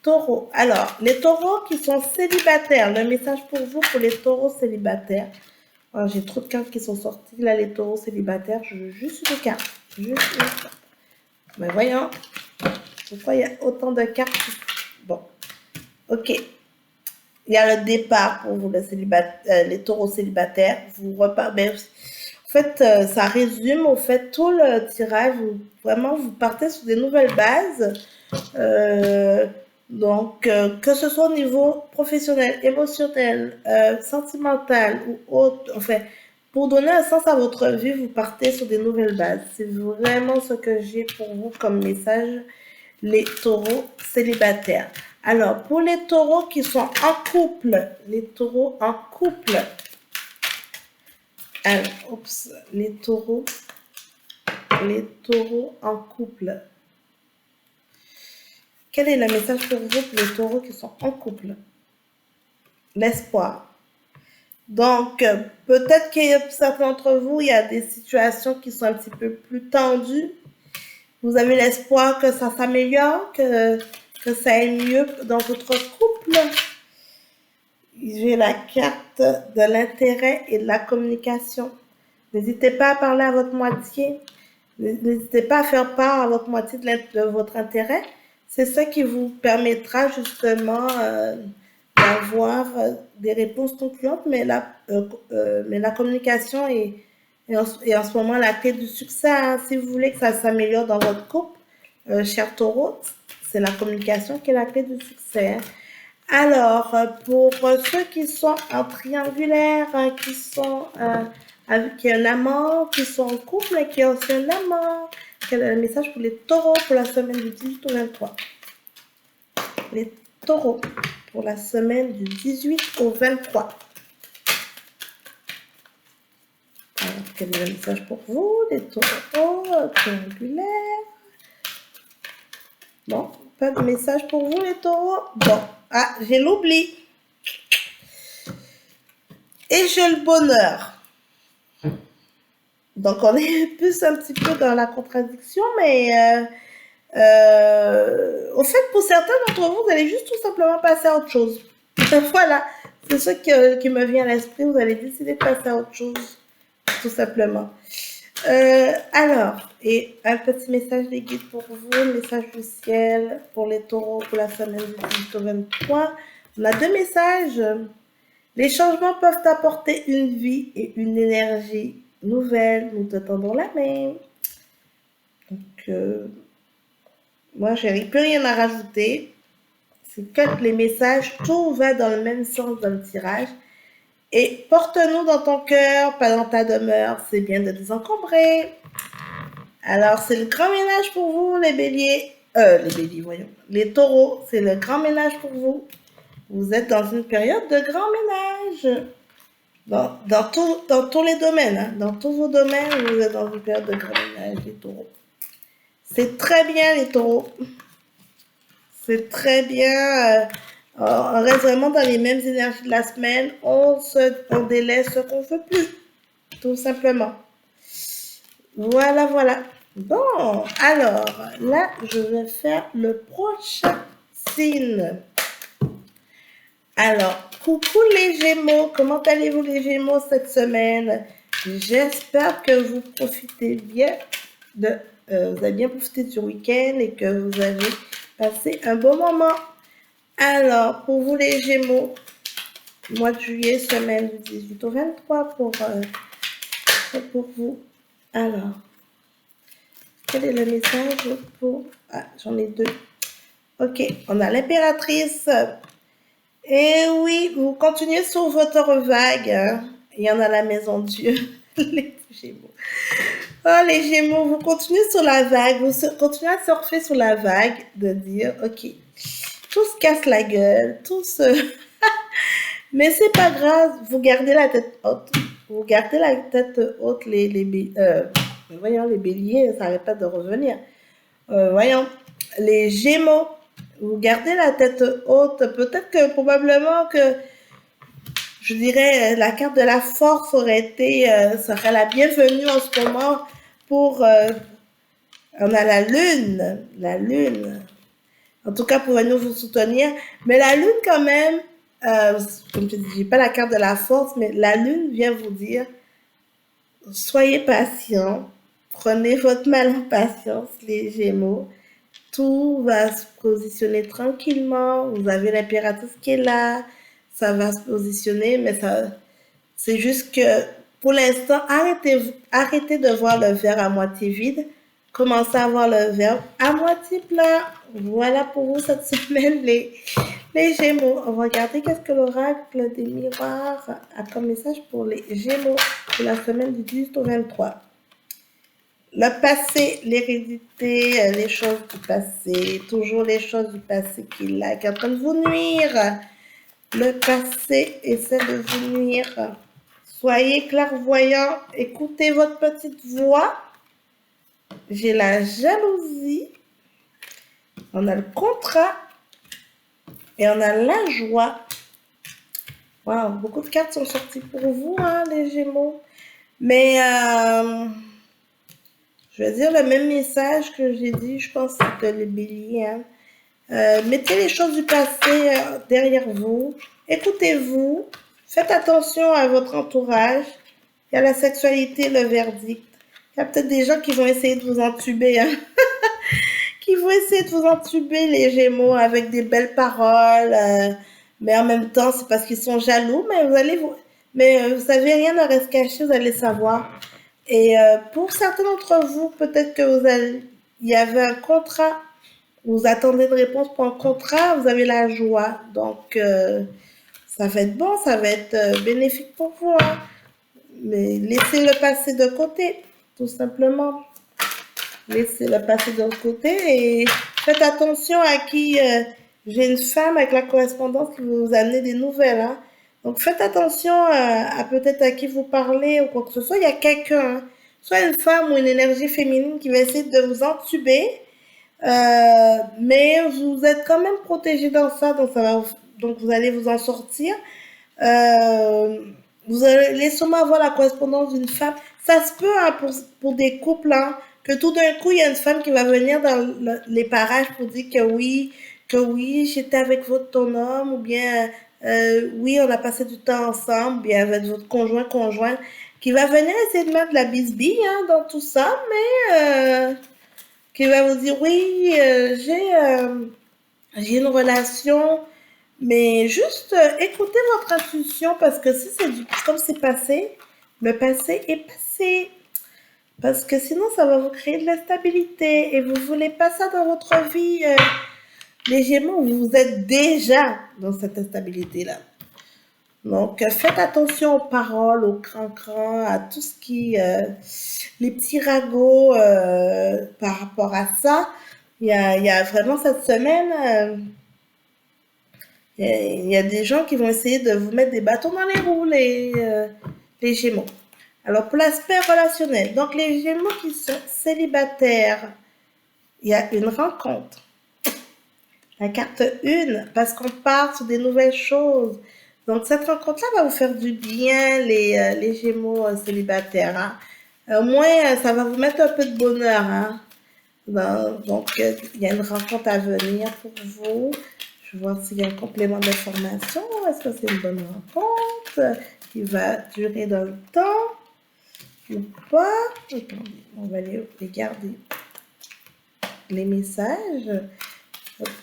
taureaux. Alors, les taureaux qui sont célibataires. Le message pour vous, pour les taureaux célibataires. Oh, j'ai trop de cartes qui sont sorties. Là, les taureaux célibataires, je veux juste une carte. Juste une carte. Mais voyons. Pourquoi il y a autant de cartes? Bon. Ok. Il y a le départ pour vous, les taureaux célibataires. Vous repartez. En fait, ça résume au fait tout le tirage. Vraiment, vous partez sur des nouvelles bases. Donc, que ce soit au niveau professionnel, émotionnel, sentimental ou autre, enfin, pour donner un sens à votre vie, vous partez sur des nouvelles bases. C'est vraiment ce que j'ai pour vous comme message, les taureaux célibataires. Alors, pour les taureaux qui sont en couple, les taureaux en couple, alors, les taureaux en couple. Quel est le message pour vous pour les taureaux qui sont en couple? L'espoir. Donc, peut-être qu'il y a certains d'entre vous, il y a des situations qui sont un petit peu plus tendues. Vous avez l'espoir que ça s'améliore, que ça aille mieux dans votre couple. J'ai la carte de l'intérêt et de la communication. N'hésitez pas à parler à votre moitié. N'hésitez pas à faire part à votre moitié de votre intérêt. C'est ça qui vous permettra justement d'avoir des réponses concluantes, mais la communication est en ce moment la clé du succès, hein. Si vous voulez que ça s'améliore dans votre couple, cher taureau, c'est la communication qui est la clé du succès, hein. Alors, pour ceux qui sont en triangulaire, hein, qui sont avec un amant, qui sont en couple et qui ont aussi un amant, quel est le message pour les taureaux pour la semaine du 18 au 23? Les taureaux pour la semaine du 18 au 23. Alors, quel est le message pour vous, les taureaux triangulaires? Bon, pas de message pour vous, les taureaux? Bon, ah, j'ai l'oubli. Et j'ai le bonheur. Donc, on est plus un petit peu dans la contradiction, mais au fait, pour certains d'entre vous, vous allez juste tout simplement passer à autre chose. Voilà, c'est ce qui me vient à l'esprit. Vous allez décider de passer à autre chose, tout simplement. Alors, et un petit message des guides pour vous, message du ciel pour les taureaux pour la semaine du 18 au 23. On a 2 messages. Les changements peuvent apporter une vie et une énergie nouvelle. Nous te tendons la main. Donc, moi, je n'ai plus rien à rajouter. C'est que les messages, tout va dans le même sens dans le tirage. Et porte-nous dans ton cœur, pas dans ta demeure. C'est bien de nous encombrer. Alors, c'est le grand ménage pour vous, les béliers. Les béliers, voyons. Les taureaux, c'est le grand ménage pour vous. Vous êtes dans une période de grand ménage. dans tous les domaines, hein, dans tous vos domaines, vous êtes dans une période de grand ménage, les taureaux. C'est très bien, les taureaux. C'est très bien. On reste vraiment dans les mêmes énergies de la semaine. On délaisse ce qu'on ne veut plus, tout simplement. Voilà, voilà. Bon, alors, là, je vais faire le prochain signe. Alors, coucou les Gémeaux, comment allez-vous les Gémeaux cette semaine? J'espère que vous profitez bien vous avez bien profité du week-end et que vous avez passé un bon moment. Alors, pour vous les Gémeaux, mois de juillet, semaine du 18 au 23 pour vous. Alors, quel est le message pour... Ah, j'en ai deux. Ok, on a l'impératrice. Et oui, vous continuez sur votre vague. Hein. Il y en a à la maison de Dieu. Les Gémeaux. Oh, les Gémeaux, vous continuez sur la vague. Vous continuez à surfer sur la vague de dire, ok, tout se casse la gueule, tout se... Mais c'est pas grave, vous gardez la tête haute. Vous gardez la tête haute, voyons, les béliers, ça n'arrête pas de revenir. Voyons, les Gémeaux, vous gardez la tête haute. Peut-être que probablement que, je dirais, la carte de la force serait la bienvenue en ce moment pour... on a la lune. En tout cas, pour venir vous soutenir. Mais la lune, quand même, comme je dis, j'ai pas la carte de la force, mais la lune vient vous dire, soyez patient, prenez votre mal en patience, les Gémeaux. Tout va se positionner tranquillement. Vous avez l'impératrice qui est là. Ça va se positionner, mais c'est juste que pour l'instant, arrêtez de voir le verre à moitié vide. Commencez à voir le verre à moitié plein. Voilà pour vous cette semaine, les Gémeaux. On va regarder qu'est-ce que l'oracle des miroirs a comme message pour les Gémeaux pour la semaine du 18 au 23. Le passé, l'hérédité, les choses du passé, toujours les choses du passé qui est en train de vous nuire. Le passé essaie de vous nuire. Soyez clairvoyant, écoutez votre petite voix. J'ai la jalousie, on a le contrat et on a la joie. Wow, beaucoup de cartes sont sorties pour vous, hein, les Gémeaux. Mais je vais dire le même message que j'ai dit, je pense que c'était les béliers. Hein. Mettez les choses du passé derrière vous. Écoutez-vous. Faites attention à votre entourage. Il y a la sexualité, le verdict. Il y a peut-être des gens qui vont essayer de vous entuber. Hein. Qui vont essayer de vous entuber, les Gémeaux, avec des belles paroles. Mais en même temps, c'est parce qu'ils sont jaloux. Mais vous savez, rien ne reste caché, vous allez savoir. Et pour certains d'entre vous, peut-être que il y avait un contrat, vous attendez une réponse pour un contrat, vous avez la joie. Donc, ça va être bon, ça va être bénéfique pour vous. Hein. Mais laissez le passé de côté, tout simplement. Laissez le passé de côté et faites attention à qui... j'ai une femme avec la correspondance qui veut vous amener des nouvelles. Hein. Donc, faites attention à peut-être à qui vous parlez ou quoi que ce soit. Il y a quelqu'un, hein, soit une femme ou une énergie féminine qui va essayer de vous entuber. Mais vous êtes quand même protégé dans ça, donc vous allez vous en sortir. Vous allez sûrement avoir la correspondance d'une femme. Ça se peut hein, pour des couples, hein, que tout d'un coup, il y a une femme qui va venir dans les parages pour dire que oui, j'étais avec ton homme, ou bien oui, on a passé du temps ensemble, bien avec votre conjoint, qui va venir essayer de mettre de la bisbille hein, dans tout ça, mais qui va vous dire oui, j'ai une relation, mais juste écoutez votre intuition parce que si comme c'est passé, le passé est passé. Parce que sinon, ça va vous créer de l'instabilité et vous ne voulez pas ça dans votre vie. Les Gémeaux, vous êtes déjà dans cette instabilité-là. Donc, faites attention aux paroles, aux cran-cran, à tout ce qui... les petits ragots par rapport à ça. Il y a vraiment cette semaine... Et il y a des gens qui vont essayer de vous mettre des bâtons dans les roues, les Gémeaux. Alors, pour l'aspect relationnel, donc les Gémeaux qui sont célibataires, il y a une rencontre. La carte 1, parce qu'on part sur des nouvelles choses. Donc, cette rencontre-là va vous faire du bien, les Gémeaux célibataires. Hein. Au moins, ça va vous mettre un peu de bonheur. Hein. Donc, il y a une rencontre à venir pour vous. Je vais voir s'il y a un complément d'information. Est-ce que c'est une bonne rencontre qui va durer dans le temps ou pas? Attendez, on va aller regarder les messages.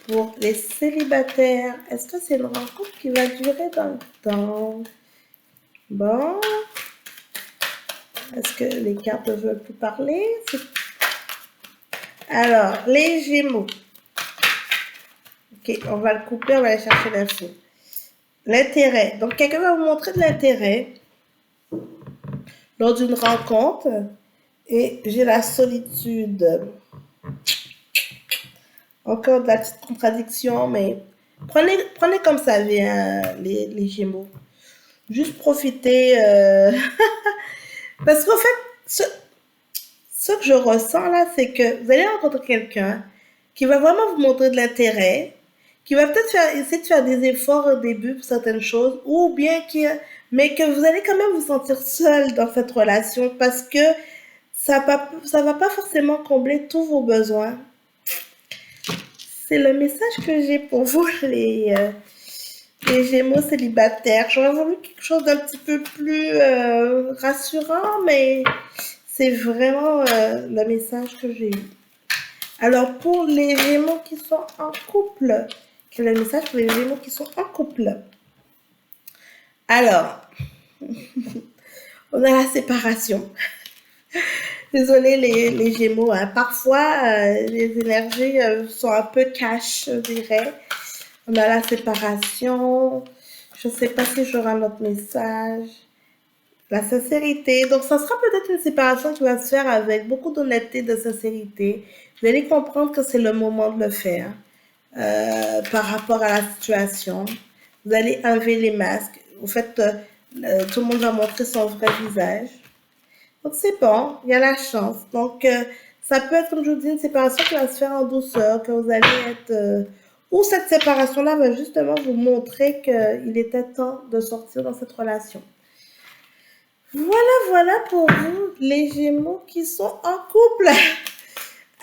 Pour les célibataires, est-ce que c'est une rencontre qui va durer dans le temps? Bon. Est-ce que les cartes ne veulent plus parler? Alors, les Gémeaux. Ok, on va le couper, on va aller chercher l'info. L'intérêt. Donc, quelqu'un va vous montrer de l'intérêt lors d'une rencontre. Et j'ai la solitude. Encore de la petite contradiction, mais prenez comme ça vient, les Gémeaux. Juste profiter. Parce qu'en fait, ce que je ressens là, c'est que vous allez rencontrer quelqu'un qui va vraiment vous montrer de l'intérêt, qui va peut-être essayer de faire des efforts au début pour certaines choses, ou bien mais que vous allez quand même vous sentir seul dans cette relation parce que ça va pas forcément combler tous vos besoins. C'est le message que j'ai pour vous, les Gémeaux célibataires. J'aurais voulu quelque chose d'un petit peu plus rassurant, mais c'est vraiment le message que j'ai eu. Alors, pour les Gémeaux qui sont en couple, quel est le message pour les Gémeaux qui sont en couple? Alors, on a la séparation. Désolée les Gémeaux, hein. Parfois les énergies sont un peu cash, je dirais. On a la séparation. Je ne sais pas si j'aurai un autre message. La sincérité. Donc, ça sera peut-être une séparation qui va se faire avec beaucoup d'honnêteté, de sincérité. Vous allez comprendre que c'est le moment de le faire par rapport à la situation. Vous allez enlever les masques. Au fait, tout le monde va montrer son vrai visage. Donc, c'est bon, il y a la chance. Donc, ça peut être, comme je vous dis, une séparation qui va se faire en douceur, que vous allez être... ou cette séparation-là va justement vous montrer qu'il était temps de sortir dans cette relation. Voilà pour vous, les Gémeaux qui sont en couple.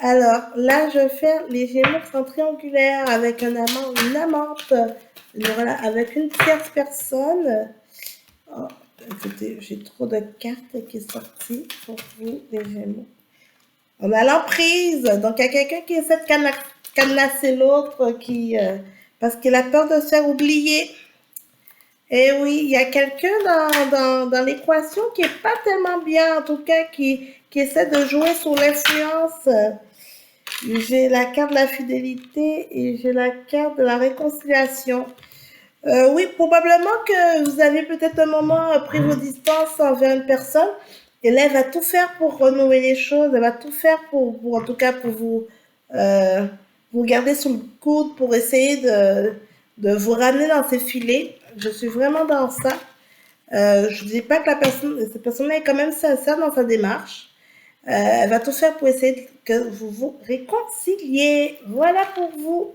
Alors, là, je vais faire les Gémeaux qui sont triangulaires avec un amant ou une amante. Voilà, avec une tierce personne. Oh, écoutez, j'ai trop de cartes qui sont sorties pour vous, les Gémeaux. On a l'emprise. Donc, il y a quelqu'un qui essaie de cadenasser l'autre parce qu'il a peur de se faire oublier. Et oui, il y a quelqu'un dans l'équation qui n'est pas tellement bien, en tout cas, qui essaie de jouer sur l'influence. J'ai la carte de la fidélité et j'ai la carte de la réconciliation. Oui, probablement que vous avez peut-être un moment pris vos distances envers une personne et là, elle va tout faire pour renouer les choses. Elle va tout faire pour en tout cas, pour vous garder sous le coude, pour essayer de vous ramener dans ses filets. Je suis vraiment dans ça. Je ne dis pas que cette personne-là est quand même sincère dans sa démarche. Elle va tout faire pour essayer que vous vous réconciliez. Voilà pour vous,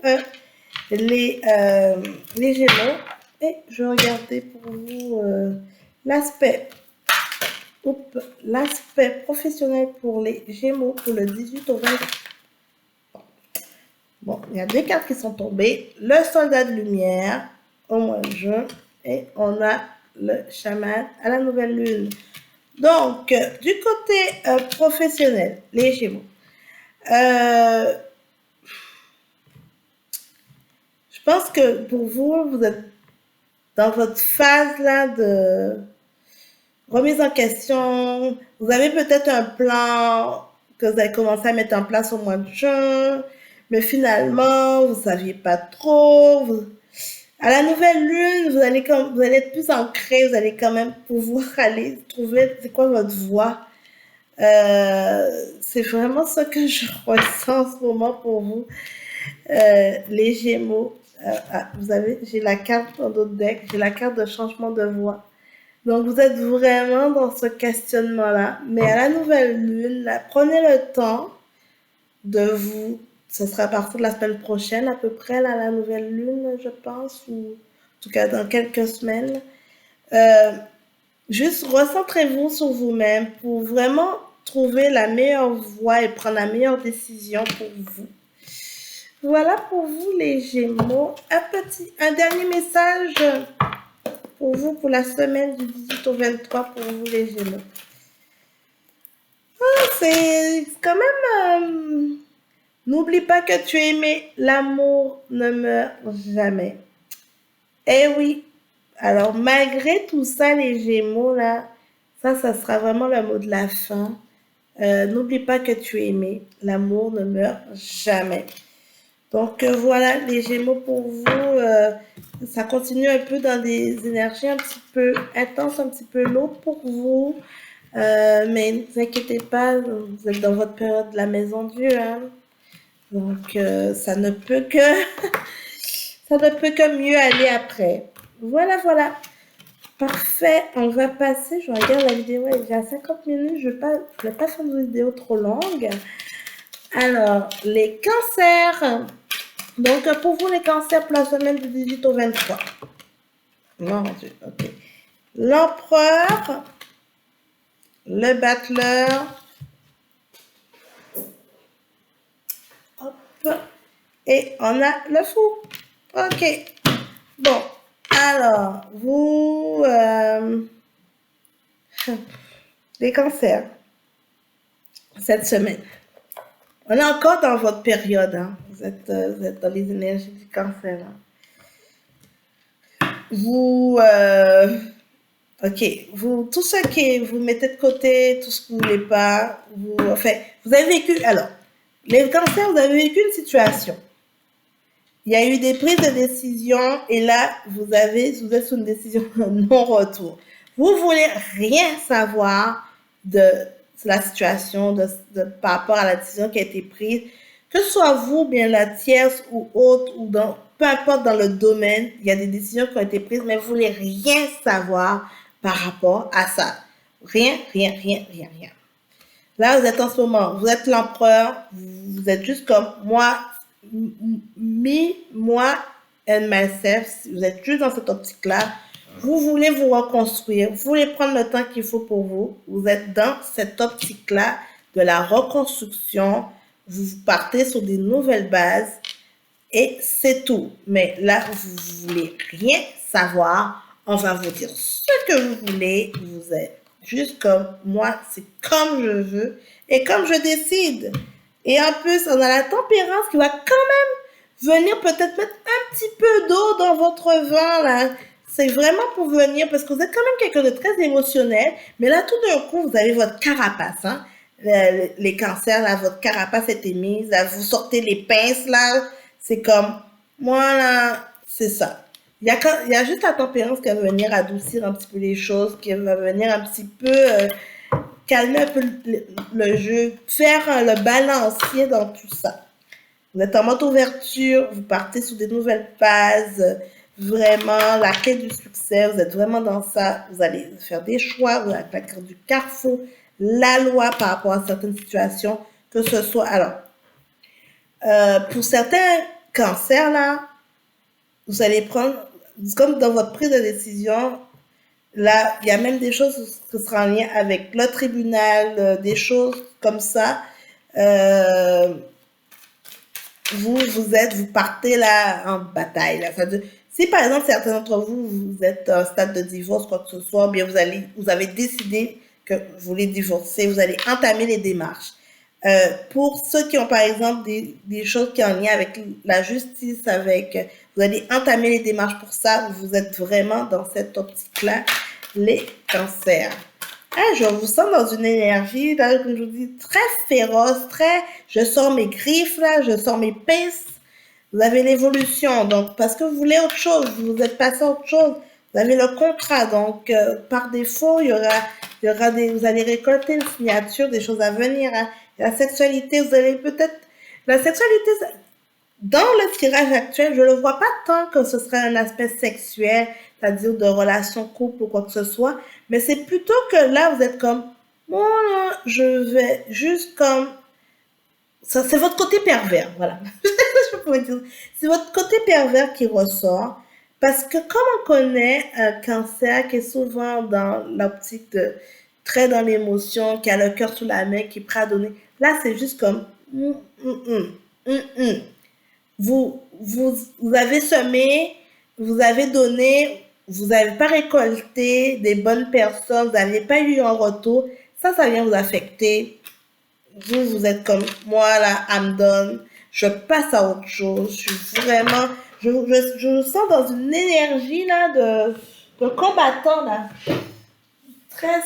les Gémeaux. Et je vais regarder pour vous l'aspect professionnel pour les Gémeaux pour le 18 au 20. Bon, il y a deux cartes qui sont tombées. Le soldat de lumière au mois de juin et on a le chaman à la nouvelle lune. Donc, du côté professionnel, les Gémeaux. Je pense que pour vous, vous êtes dans votre phase là de remise en question. Vous avez peut-être un plan que vous avez commencé à mettre en place au mois de juin, mais finalement, vous ne saviez pas trop. À la nouvelle lune, vous allez être plus ancré, vous allez quand même pouvoir aller trouver c'est quoi votre voie. C'est vraiment ce que je ressens en ce moment pour vous, les Gémeaux. Vous avez, j'ai la carte dans d'autres decks, j'ai la carte de changement de voix. Donc vous êtes vraiment dans ce questionnement-là. Mais à la nouvelle lune, là, prenez le temps de vous. Ce sera à partir de la semaine prochaine à peu près, là, la nouvelle lune, je pense, ou en tout cas dans quelques semaines. Euh, Juste recentrez-vous sur vous-même pour vraiment trouver la meilleure voie et prendre la meilleure décision pour vous. Voilà pour vous les Gémeaux. Un dernier message pour vous pour la semaine du 18 au 23 pour vous les Gémeaux. C'est quand même... n'oublie pas que tu es aimé, l'amour ne meurt jamais. Eh oui, alors malgré tout ça les Gémeaux là, ça sera vraiment le mot de la fin. N'oublie pas que tu es aimé, l'amour ne meurt jamais. Donc voilà les Gémeaux pour vous, ça continue un peu dans des énergies un petit peu intenses, un petit peu lourdes pour vous. Mais ne vous inquiétez pas, vous êtes dans votre période de la maison Dieu. Hein? Donc ça ne peut que mieux aller après. Voilà, voilà. Parfait, on va passer, je regarde la vidéo, elle est déjà à 50 minutes, je ne vais pas faire une vidéo trop longue. Alors, les cancers. Donc, pour vous, les cancers pour la semaine du 18 au 23. Mon Dieu, ok. L'empereur, le battleur, hop, et on a le fou. Ok. Bon, alors, vous, les cancers, cette semaine. On est encore dans votre période, hein. Vous êtes dans les énergies du cancer. Hein. Vous, tout ce que vous mettez de côté, tout ce que vous voulez pas, vous avez vécu, alors, les cancers, vous avez vécu une situation. Il y a eu des prises de décision et là, vous êtes sur une décision de non-retour. Vous voulez rien savoir de la situation, par rapport à la décision qui a été prise, que ce soit vous, bien la tierce ou autre, ou peu importe dans le domaine, il y a des décisions qui ont été prises, mais vous voulez rien savoir par rapport à ça. Rien. Là, vous êtes en ce moment, vous êtes l'empereur, vous êtes juste comme moi, moi and myself, vous êtes juste dans cette optique-là, vous voulez vous reconstruire, vous voulez prendre le temps qu'il faut pour vous, vous êtes dans cette optique-là de la reconstruction, vous partez sur des nouvelles bases et c'est tout. Mais là, vous voulez rien savoir, on va vous dire ce que vous voulez, vous êtes juste comme moi, c'est comme je veux et comme je décide. Et en plus, on a la tempérance qui va quand même venir peut-être mettre un petit peu d'eau dans votre vin, là. C'est vraiment pour venir, parce que vous êtes quand même quelqu'un de très émotionnel, mais là, tout d'un coup, vous avez votre carapace, hein. Les cancers, là, votre carapace est émise, là, vous sortez les pinces, là, c'est comme, moi, là, c'est ça. Il y a juste la tempérance qui va venir adoucir un petit peu les choses, qui va venir un petit peu calmer un peu le jeu, faire le balancier dans tout ça. Vous êtes en mode ouverture, vous partez sur des nouvelles phases, vraiment la clé du succès, vous êtes vraiment dans ça, vous allez faire des choix, vous allez la carte du carrefour, la loi par rapport à certaines situations, que ce soit, alors, pour certains cancers, là, vous allez prendre, comme dans votre prise de décision, là, il y a même des choses qui seront en lien avec le tribunal, des choses comme ça. Vous partez là en bataille. Là. Si par exemple certains d'entre vous, vous êtes à un stade de divorce, quoi que ce soit, bien vous avez décidé que vous voulez divorcer, vous allez entamer les démarches. Pour ceux qui ont par exemple des choses qui sont en lien avec la justice, vous allez entamer les démarches pour ça, vous êtes vraiment dans cette optique-là, les cancers. Ah, je vous sens dans une énergie, là, comme je vous dis, très féroce, je sors mes griffes, là, je sors mes pinces. Vous avez l'évolution, donc, parce que vous voulez autre chose, vous êtes passé à autre chose. Vous avez le contrat, donc, par défaut, vous allez récolter une signature, des choses à venir. Hein. La sexualité, vous allez peut-être, la sexualité, dans le tirage actuel, je ne le vois pas tant que ce serait un aspect sexuel, c'est-à-dire de relation couple ou quoi que ce soit, mais c'est plutôt que là, vous êtes comme, moi, je vais juste comme, ça, c'est votre côté pervers, voilà. Je pourrais dire. C'est votre côté pervers qui ressort, parce que comme on connaît un cancer qui est souvent dans l'optique de très dans l'émotion, qui a le cœur sous la main, qui est prêt à donner, là, c'est juste comme, hum, hum. Vous avez semé, vous avez donné, vous n'avez pas récolté des bonnes personnes, vous n'avez pas eu un retour, ça vient vous affecter. Vous êtes comme, moi là, I'm done, je passe à autre chose, je suis vraiment, je me sens dans une énergie là de combattant là.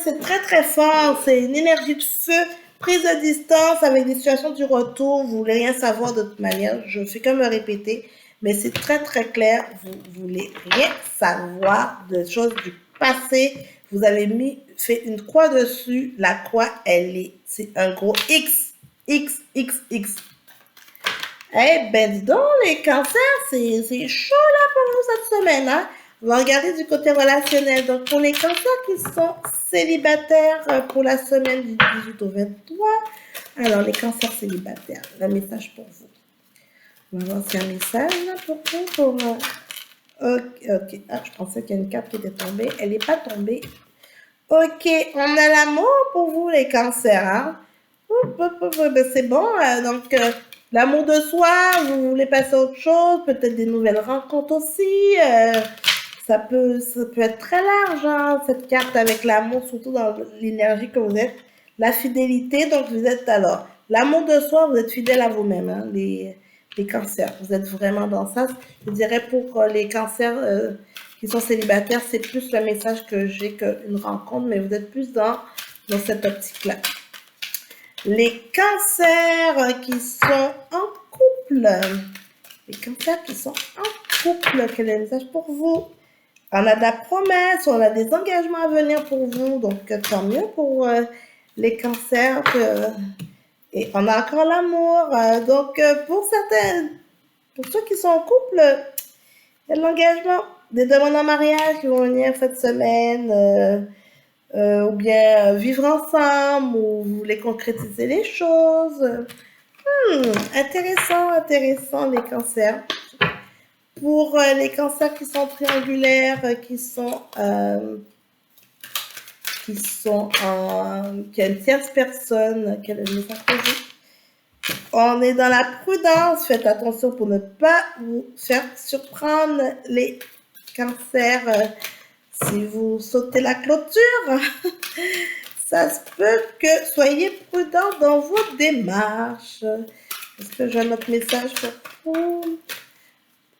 C'est très très fort, c'est une énergie de feu, prise de distance avec des situations du retour, vous voulez rien savoir de toute manière, je fais que me répéter, mais c'est très très clair, vous voulez rien savoir de choses du passé, vous avez fait une croix dessus, la croix c'est un gros X, X, X, X. Eh ben dis donc, les cancers, c'est chaud là pour vous cette semaine, hein? On va regarder du côté relationnel. Donc, pour les cancers qui sont célibataires pour la semaine du 18 au 23, alors les cancers célibataires, le message pour vous. On va voir s'il y a un message là pour vous. Ok, ok. Ah, je pensais qu'il y a une carte qui était tombée. Elle n'est pas tombée. Ok, on a l'amour pour vous, les cancers, hein? Ben, c'est bon, donc l'amour de soi, vous voulez passer à autre chose, peut-être des nouvelles rencontres aussi. Ça peut être très large, hein, cette carte avec l'amour, surtout dans l'énergie que vous êtes. La fidélité, donc vous êtes alors, l'amour de soi, vous êtes fidèle à vous-même, hein, les cancers. Vous êtes vraiment dans ça. Je dirais pour les cancers qui sont célibataires, c'est plus le message que j'ai qu'une rencontre, mais vous êtes plus dans cette optique-là. Les cancers qui sont en couple. Les cancers qui sont en couple, quel est le message pour vous? On a de la promesse, on a des engagements à venir pour vous, donc tant mieux pour les cancers. Et on a encore l'amour. Donc pour ceux qui sont en couple, il y a de l'engagement, des demandes en mariage qui vont venir cette semaine. Ou bien vivre ensemble, ou vous voulez concrétiser les choses. Intéressant les cancers. Pour les cancers qui sont triangulaires, qui a une tierce personne, quel est le message pour vous? On est dans la prudence, faites attention pour ne pas vous faire surprendre les cancers. Si vous sautez la clôture, ça se peut que soyez prudent dans vos démarches. Est-ce que j'ai un autre message pour vous?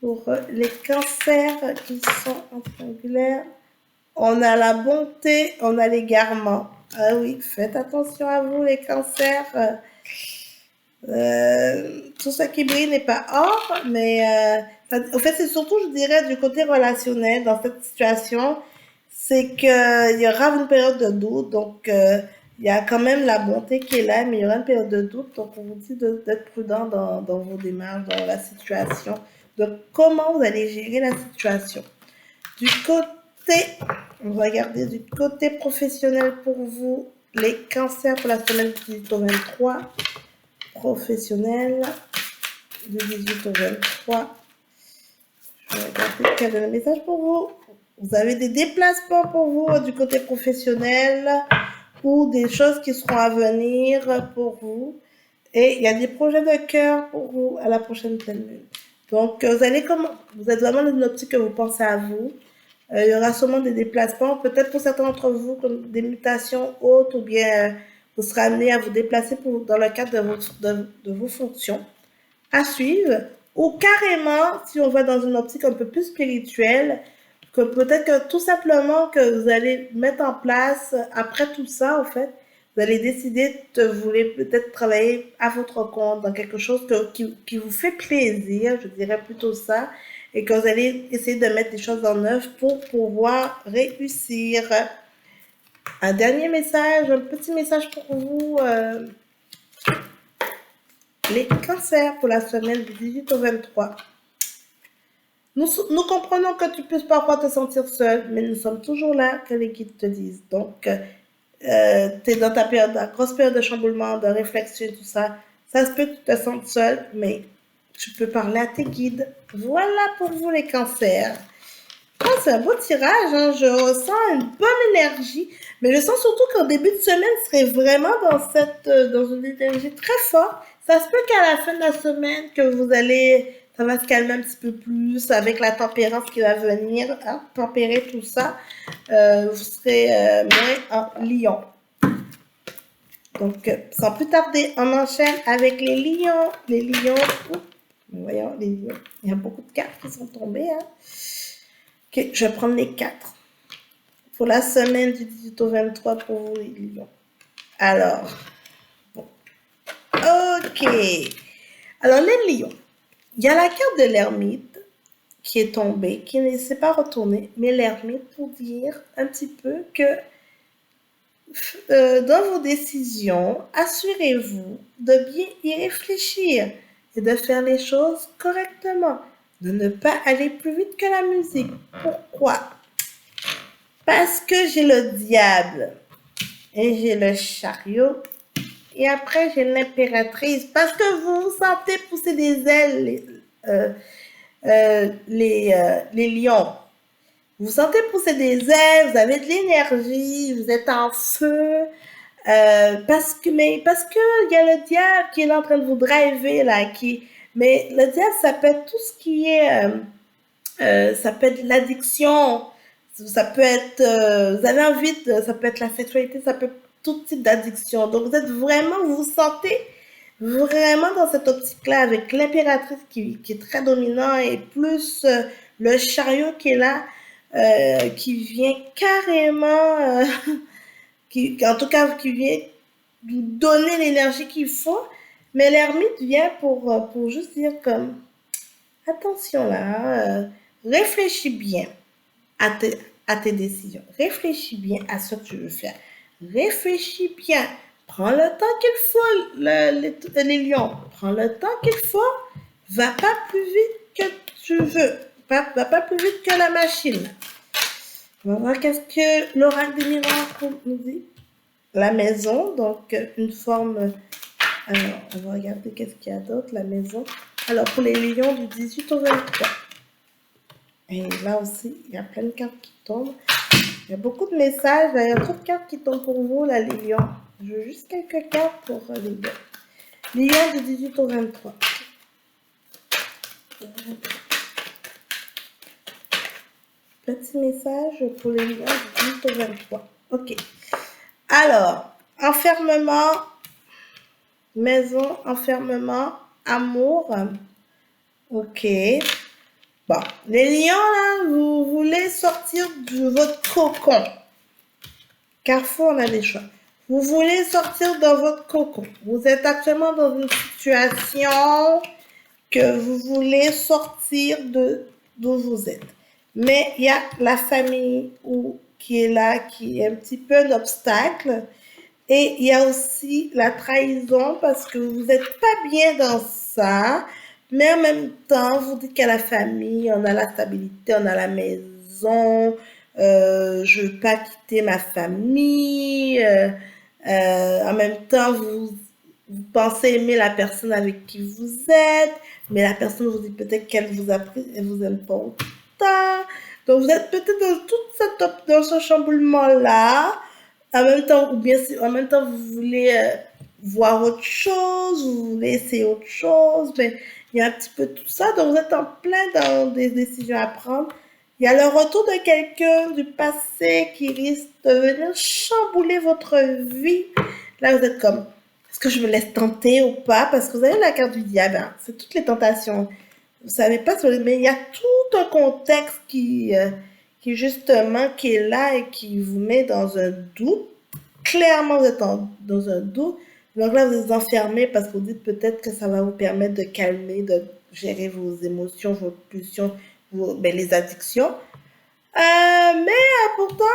Pour les cancers qui sont en triangulaire, on a la bonté, on a l'égarement. Ah oui, faites attention à vous les cancers. Tout ce qui brille n'est pas or, mais en fait c'est surtout, je dirais, du côté relationnel dans cette situation, c'est qu'il y aura une période de doute, donc il y a quand même la bonté qui est là, mais il y aura une période de doute, donc on vous dit d'être prudent dans vos démarches, dans la situation. Donc comment vous allez gérer la situation? Du côté, on va regarder du côté professionnel pour vous, les cancers pour la semaine du 18 au 23, professionnel du 18 au 23. Je vais regarder quel est le message pour vous. Vous avez des déplacements pour vous du côté professionnel ou des choses qui seront à venir pour vous. Et il y a des projets de cœur pour vous à la prochaine pleine lune. Donc, vous êtes vraiment dans une optique que vous pensez à vous. Il y aura sûrement des déplacements, peut-être pour certains d'entre vous, comme des mutations hautes, ou bien vous serez amené à vous déplacer dans le cadre de vos fonctions à suivre, ou carrément, si on va dans une optique un peu plus spirituelle, que peut-être que tout simplement que vous allez mettre en place, après tout ça, en fait, vous allez décider de vouloir peut-être travailler à votre compte, dans quelque chose qui vous fait plaisir, je dirais plutôt ça, et que vous allez essayer de mettre des choses en œuvre pour pouvoir réussir. Un dernier message, un petit message pour vous. les cancers pour la semaine du 18 au 23. Nous comprenons que tu peux parfois te sentir seul, mais nous sommes toujours là que les guides te disent. Donc, tu es dans ta période, la grosse période de chamboulement, de réflexion, tout ça. Ça se peut que tu te sentes seul, mais tu peux parler à tes guides. Voilà pour vous les cancers. Ah, c'est un beau tirage, hein. Je ressens une bonne énergie, mais je sens surtout qu'en début de semaine, vous serez vraiment dans une énergie très forte. Ça se peut qu'à la fin de la semaine, ça va se calmer un petit peu plus avec la tempérance qui va venir, hein, tempérer tout ça. Vous serez moins en lion. Donc, sans plus tarder, on enchaîne avec les lions. Les lions, voyons, les lions. Il y a beaucoup de cartes qui sont tombées, hein. Ok, je vais prendre les 4 pour la semaine du 18 au 23 pour vous les lions. Alors, bon. Ok. Alors, les lions. Il y a la carte de l'ermite qui est tombée, qui ne s'est pas retournée, mais l'ermite pour dire un petit peu que dans vos décisions, assurez-vous de bien y réfléchir et de faire les choses correctement. De ne pas aller plus vite que la musique. Pourquoi? Parce que j'ai le diable et j'ai le chariot et après j'ai l'impératrice. Parce que vous vous sentez pousser des ailes, les lions. Vous sentez pousser des ailes, vous avez de l'énergie, vous êtes en feu. Parce que il y a le diable qui est là en train de vous driver là, mais le diable, ça peut être tout ce qui est, ça peut être l'addiction, ça peut être, vous avez envie ça peut être la sexualité, ça peut être tout type d'addiction. Donc vous vous sentez vraiment dans cette optique-là avec l'impératrice qui est très dominant et plus le chariot qui est là, qui vient carrément, en tout cas, qui vient nous donner l'énergie qu'il faut. Mais l'ermite vient pour juste dire comme, attention là, réfléchis bien à tes décisions. Réfléchis bien à ce que tu veux faire. Réfléchis bien. Prends le temps qu'il faut, les lions. Prends le temps qu'il faut. Va pas plus vite que tu veux. Va pas plus vite que la machine. On va voir qu'est-ce que l'oracle des miracles nous dit. La maison, donc une forme. Alors, on va regarder qu'est-ce qu'il y a d'autre, la maison. Alors, pour les lions du 18 au 23. Et là aussi, il y a plein de cartes qui tombent. Il y a beaucoup de messages. Il y a trop de cartes qui tombent pour vous, là, les lions. Je veux juste quelques cartes pour les lions. Les lions du 18 au 23. Petit message pour les lions du 18 au 23. Ok. Alors, enfermement, maison, enfermement, amour. Ok. Bon, les lions, là, vous voulez sortir de votre cocon. Carrefour, on a des choix. Vous voulez sortir de votre cocon. Vous êtes actuellement dans une situation que vous voulez sortir d'où vous êtes. Mais il y a la famille qui est là, qui est un petit peu un obstacle. Et il y a aussi la trahison parce que vous n'êtes pas bien dans ça. Mais en même temps, vous dites qu'à la famille, on a la stabilité, on a la maison, je ne veux pas quitter ma famille. En même temps, vous pensez aimer la personne avec qui vous êtes, mais la personne vous dit peut-être qu'elle vous a pris, elle vous aime pas autant. Donc vous êtes peut-être dans ce chamboulement-là. En même temps, en même temps, vous voulez voir autre chose, vous voulez essayer autre chose, mais il y a un petit peu tout ça. Donc vous êtes en plein dans des décisions à prendre. Il y a le retour de quelqu'un du passé qui risque de venir chambouler votre vie. Là, vous êtes comme, est-ce que je me laisse tenter ou pas? Parce que vous avez la carte du diable, hein. C'est toutes les tentations. Vous savez pas, mais il y a tout un contexte qui justement, qui est là et qui vous met dans un doute. Clairement, vous êtes dans un doute. Donc là, vous êtes enfermé parce que vous dites peut-être que ça va vous permettre de calmer, de gérer vos émotions, vos pulsions, les addictions. Mais pourtant,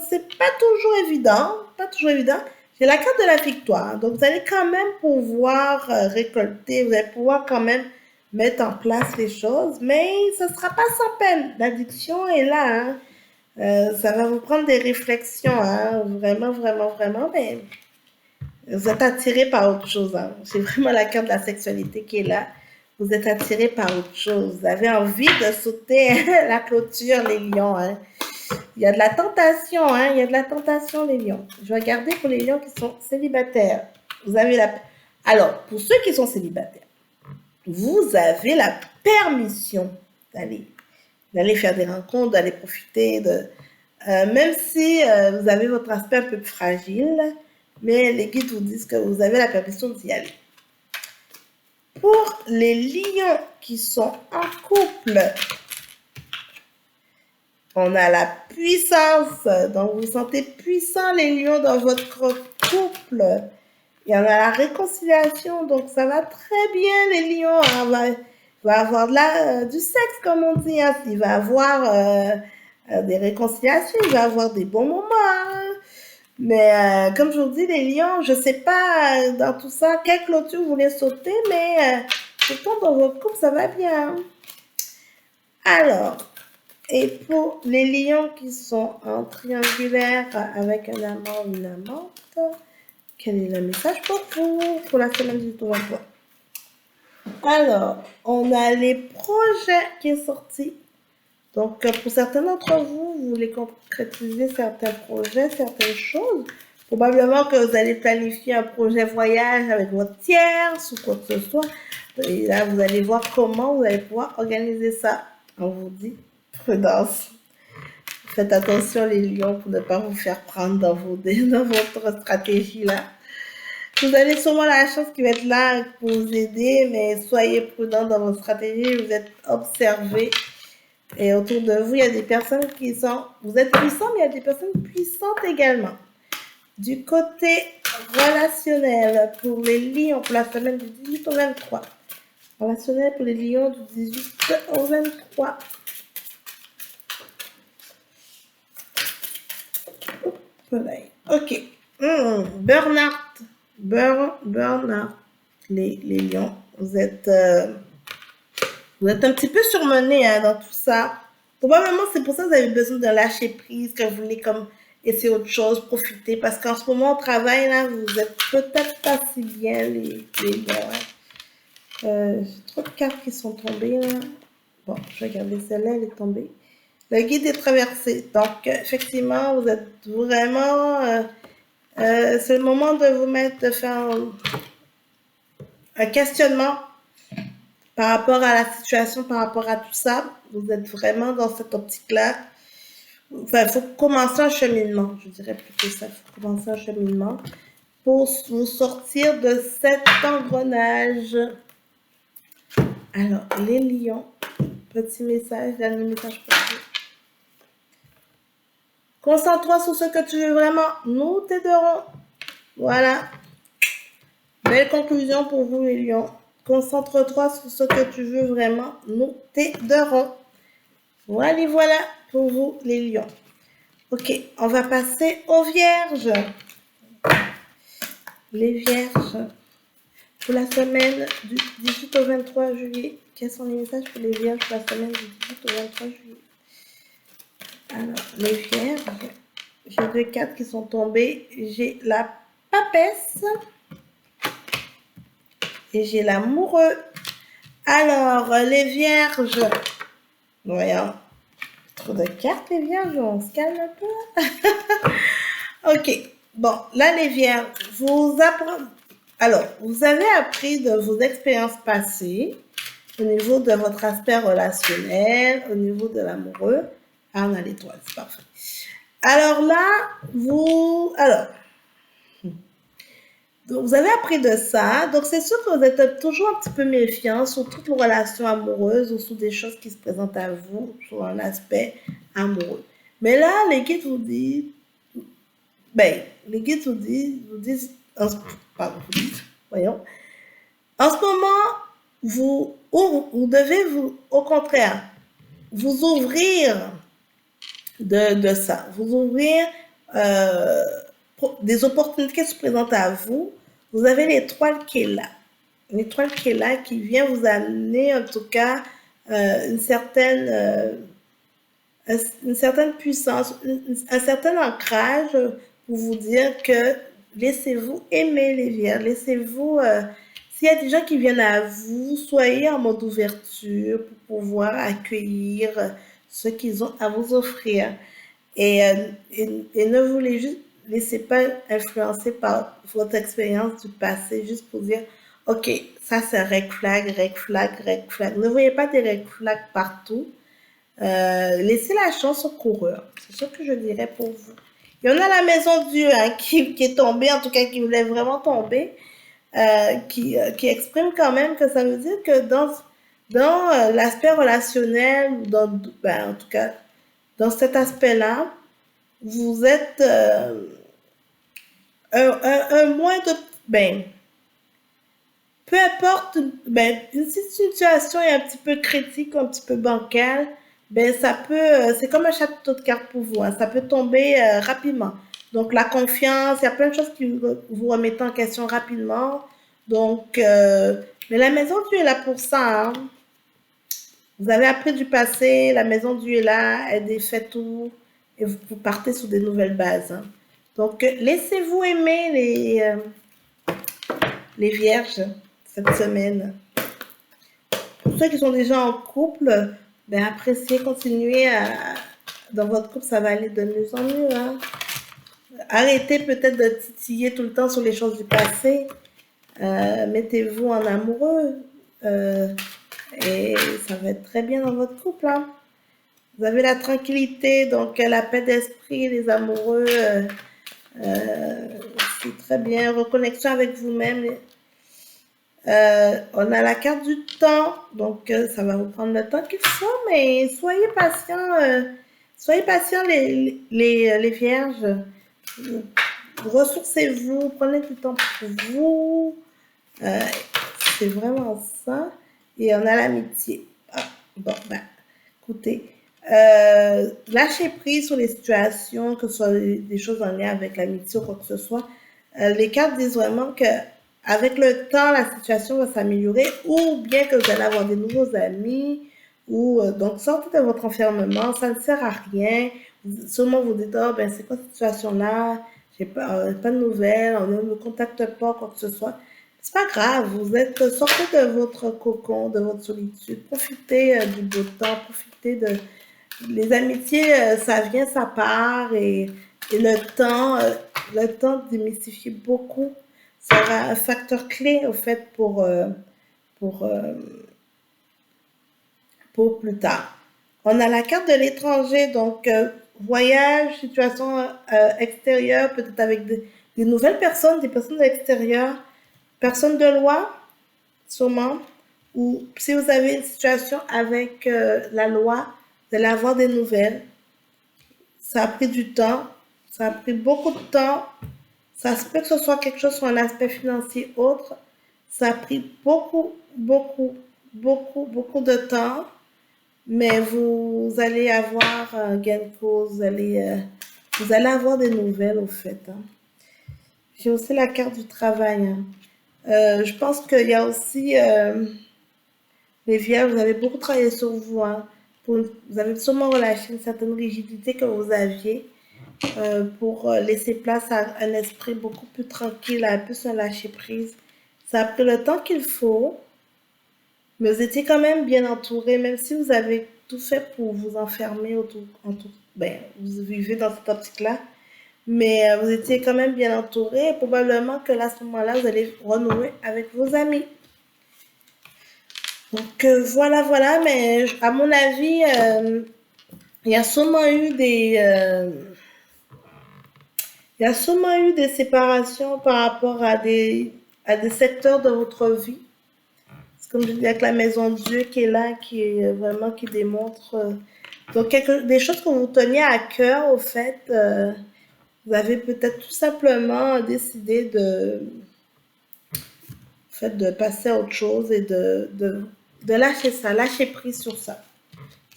c'est pas toujours évident. Pas toujours évident. J'ai la carte de la victoire. Donc, vous allez quand même pouvoir récolter, vous allez pouvoir quand même mettre en place les choses, mais ce ne sera pas sans peine. L'addiction est là. Hein. Ça va vous prendre des réflexions, hein, vraiment, vraiment, vraiment, mais vous êtes attiré par autre chose. Hein. C'est vraiment la carte de la sexualité qui est là. Vous êtes attiré par autre chose. Vous avez envie de sauter la clôture, les lions. Hein. Il y a de la tentation, hein. Il y a de la tentation, les lions. Je vais regarder pour les lions qui sont célibataires. Vous avez la... Alors, pour ceux qui sont célibataires, vous avez la permission d'aller faire des rencontres, d'aller profiter de... même si vous avez votre aspect un peu fragile, mais les guides vous disent que vous avez la permission d'y aller. Pour les lions qui sont en couple, on a la puissance. Donc, vous sentez puissant, les lions, dans votre couple. Il y en a la réconciliation. Donc, ça va très bien, les lions. Il va avoir du sexe, comme on dit. Hein. Il va avoir des réconciliations. Il va avoir des bons moments. Hein. Mais comme je vous dis, les lions, je ne sais pas dans tout ça quelle clôture vous voulez sauter, mais pourtant dans votre couple, ça va bien. Alors, et pour les lions qui sont en triangulaire avec un amant ou une amante, quel est le message pour vous pour la semaine du tour d'emploi? Alors, on a les projets qui sont sortis. Donc, pour certains d'entre vous, vous voulez concrétiser certains projets, certaines choses. Probablement que vous allez planifier un projet voyage avec votre tierce ou quoi que ce soit. Et là, vous allez voir comment vous allez pouvoir organiser ça. On vous dit prudence. Faites attention, les lions, pour ne pas vous faire prendre dans votre stratégie là. Vous avez sûrement la chance qui va être là pour vous aider, mais soyez prudents dans votre stratégie. Vous êtes observés. Et autour de vous, il y a des personnes qui sont... Vous êtes puissants, mais il y a des personnes puissantes également. Du côté relationnel, pour les lions, pour la semaine du 18 au 23. Relationnel pour les lions du 18 au 23. Ok. Burnout. Les lions, vous êtes un petit peu surmenés hein, dans tout ça. Probablement, c'est pour ça que vous avez besoin de lâcher prise, que vous voulez comme essayer autre chose, profiter. Parce qu'en ce moment, au travail, là, vous êtes peut-être pas si bien, les lions. Hein. J'ai trop de cartes qui sont tombées, là. Bon, je vais regarder celle-là, elle est tombée. Le guide est traversé. Donc, effectivement, vous êtes vraiment... c'est le moment de vous mettre, de faire un questionnement par rapport à la situation, par rapport à tout ça. Vous êtes vraiment dans cette optique-là. Enfin, il faut commencer un cheminement, je dirais plutôt ça. Il faut commencer un cheminement pour vous sortir de cet engrenage. Alors, les lions, petit message, dernier message pour vous. Concentre-toi sur ce que tu veux vraiment. Nous t'aiderons. Voilà. Belle conclusion pour vous, les lions. Concentre-toi sur ce que tu veux vraiment. Nous t'aiderons. Voilà pour vous, les lions. Ok, on va passer aux vierges. Les vierges. Pour la semaine du 18 au 23 juillet. Quels sont les messages pour les vierges pour la semaine du 18 au 23 juillet? Alors, les vierges, j'ai deux cartes qui sont tombées. J'ai la papesse et j'ai l'amoureux. Alors, les vierges, voyons, trop de cartes, les vierges, on se calme un peu. Ok, bon, là, les vierges, vous avez appris de vos expériences passées au niveau de votre aspect relationnel, au niveau de l'amoureux. Ah, on a l'étoile, c'est parfait. Alors là, vous avez appris de ça. Donc, c'est sûr que vous êtes toujours un petit peu méfiant sur toutes vos relations amoureuses ou sur des choses qui se présentent à vous sur un aspect amoureux. Mais là, les guides vous disent, voyons, en ce moment, vous devez au contraire, vous ouvrir de ça, vous ouvrir des opportunités qui se présentent à vous, vous avez l'étoile qui est là. L'étoile qui est là, qui vient vous amener en tout cas une certaine puissance, un certain ancrage pour vous dire que laissez-vous aimer les vierges, laissez-vous, s'il y a des gens qui viennent à vous, soyez en mode ouverture pour pouvoir accueillir ce qu'ils ont à vous offrir. Et ne vous laissez pas influencer par votre expérience du passé, juste pour dire, OK, ça c'est red flag, red flag, red flag. Ne voyez pas des red flags partout. Laissez la chance au coureur. C'est ce que je dirais pour vous. Il y en a la maison Dieu hein, qui est tombée, en tout cas qui voulait vraiment tomber, qui exprime quand même que ça veut dire que dans l'aspect relationnel, en tout cas dans cet aspect-là, vous êtes un moins de... peu importe, une situation est un petit peu critique, un petit peu bancale, ça peut, c'est comme un château de cartes pour vous, hein, ça peut tomber rapidement. Donc la confiance, il y a plein de choses qui vous remettent en question rapidement. Donc, mais la maison Dieu est là pour ça. Hein. Vous avez appris du passé, la maison Dieu est là, elle défait tout, et vous partez sur des nouvelles bases. Hein. Donc, laissez-vous aimer les vierges cette semaine. Pour ceux qui sont déjà en couple, appréciez, continuez dans votre couple, ça va aller de mieux en mieux. Hein. Arrêtez peut-être de titiller tout le temps sur les choses du passé. Mettez-vous en amoureux. Et ça va être très bien dans votre couple. Hein. Vous avez la tranquillité, donc la paix d'esprit, les amoureux. C'est très bien. Reconnexion avec vous-même. On a la carte du temps, donc ça va vous prendre le temps qu'il faut, mais soyez patients. Soyez patients les vierges. Ressourcez-vous, prenez du temps pour vous. C'est vraiment ça. Et on a l'amitié. Ah, bon, écoutez, lâchez prise sur les situations, que ce soit des choses en lien avec l'amitié ou quoi que ce soit. Les cartes disent vraiment que avec le temps, la situation va s'améliorer, ou bien que vous allez avoir des nouveaux amis, ou donc sortez de votre enfermement, ça ne sert à rien. Seulement vous dites, oh, c'est quoi cette situation-là? J'ai pas de nouvelles, on ne me contacte pas, quoi que ce soit. C'est pas grave, sortez de votre cocon, de votre solitude, profitez du beau temps, profitez de... Les amitiés, ça vient, ça part, et le temps démystifie beaucoup sera un facteur clé au fait pour plus tard. On a la carte de l'étranger, donc voyage, situation extérieure, peut-être avec des nouvelles personnes, des personnes de l'extérieur, personnes de loi, sûrement, ou si vous avez une situation avec la loi, vous allez avoir des nouvelles. Ça a pris du temps, ça a pris beaucoup de temps. Ça se peut que ce soit quelque chose sur un aspect financier autre. Ça a pris beaucoup de temps, mais vous allez avoir un gain de cause, vous allez avoir des nouvelles au fait. Hein. J'ai aussi la carte du travail. Hein. Je pense qu'il y a aussi les vierges, vous avez beaucoup travaillé sur vous. Hein, vous avez sûrement relâché une certaine rigidité que vous aviez. Pour laisser place à un esprit beaucoup plus tranquille, à un peu se lâcher prise. Ça a pris le temps qu'il faut, mais vous étiez quand même bien entouré, même si vous avez tout fait pour vous enfermer vous vivez dans cette optique-là, mais vous étiez quand même bien entouré, et probablement que là, à ce moment-là, vous allez renouer avec vos amis. Donc voilà, mais à mon avis, il y a sûrement eu des séparations par rapport à des secteurs de votre vie. C'est comme je dis avec la maison de Dieu qui est là, qui est vraiment, qui démontre. Donc, des choses que vous teniez à cœur, au fait, vous avez peut-être tout simplement décidé de passer à autre chose et de lâcher ça, lâcher prise sur ça.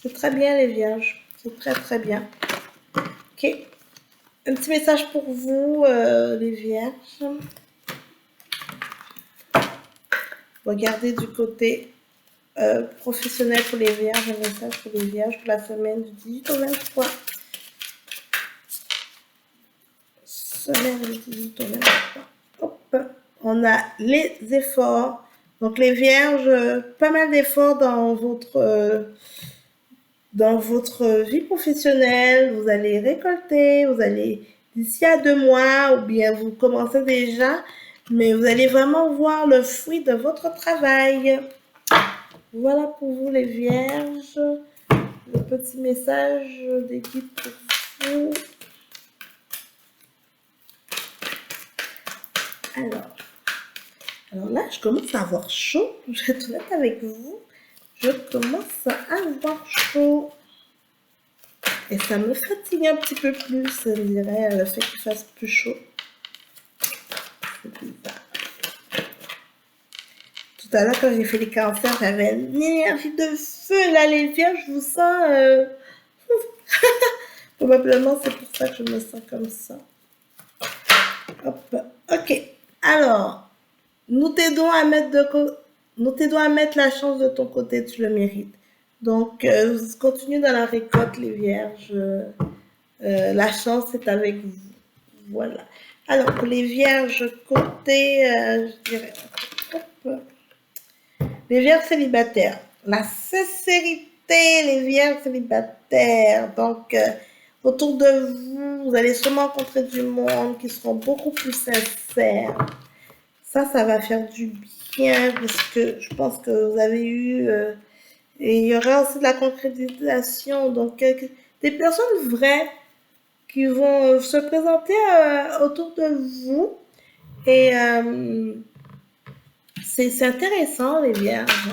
C'est très bien, les vierges. C'est très, très bien. OK. Un petit message pour vous, les vierges. Regardez du côté professionnel pour les vierges, un message pour les vierges pour la semaine du 18 au 23. Semaine du 18 au 23. Hop. On a les efforts. Donc les vierges, pas mal d'efforts dans votre vie professionnelle. Vous allez récolter, vous allez d'ici à 2 mois, ou bien vous commencez déjà, mais vous allez vraiment voir le fruit de votre travail. Voilà pour vous les vierges, le petit message des guides pour vous. Alors là, je commence à avoir chaud, je vais être honnête avec vous, je commence à avoir chaud. Et ça me fatigue un petit peu plus, je dirais, le fait qu'il fasse plus chaud. C'est bizarre. Tout à l'heure, quand j'ai fait les cancers, j'avais une énergie de feu. Là, les vierges, je vous sens... Probablement, c'est pour ça que je me sens comme ça. Hop. Ok. Alors, nous t'aidons à mettre la chance de ton côté, tu le mérites. Donc, continue dans la récolte, les vierges. La chance est avec vous. Voilà. Alors, pour les vierges, côté, je dirais, hop, les vierges célibataires. La sincérité, les vierges célibataires. Donc, autour de vous, vous allez sûrement rencontrer du monde qui seront beaucoup plus sincères. Ça va faire du bien parce que je pense que vous avez eu... et il y aura aussi de la concrétisation. Donc, des personnes vraies qui vont se présenter autour de vous. Et c'est intéressant, les vierges.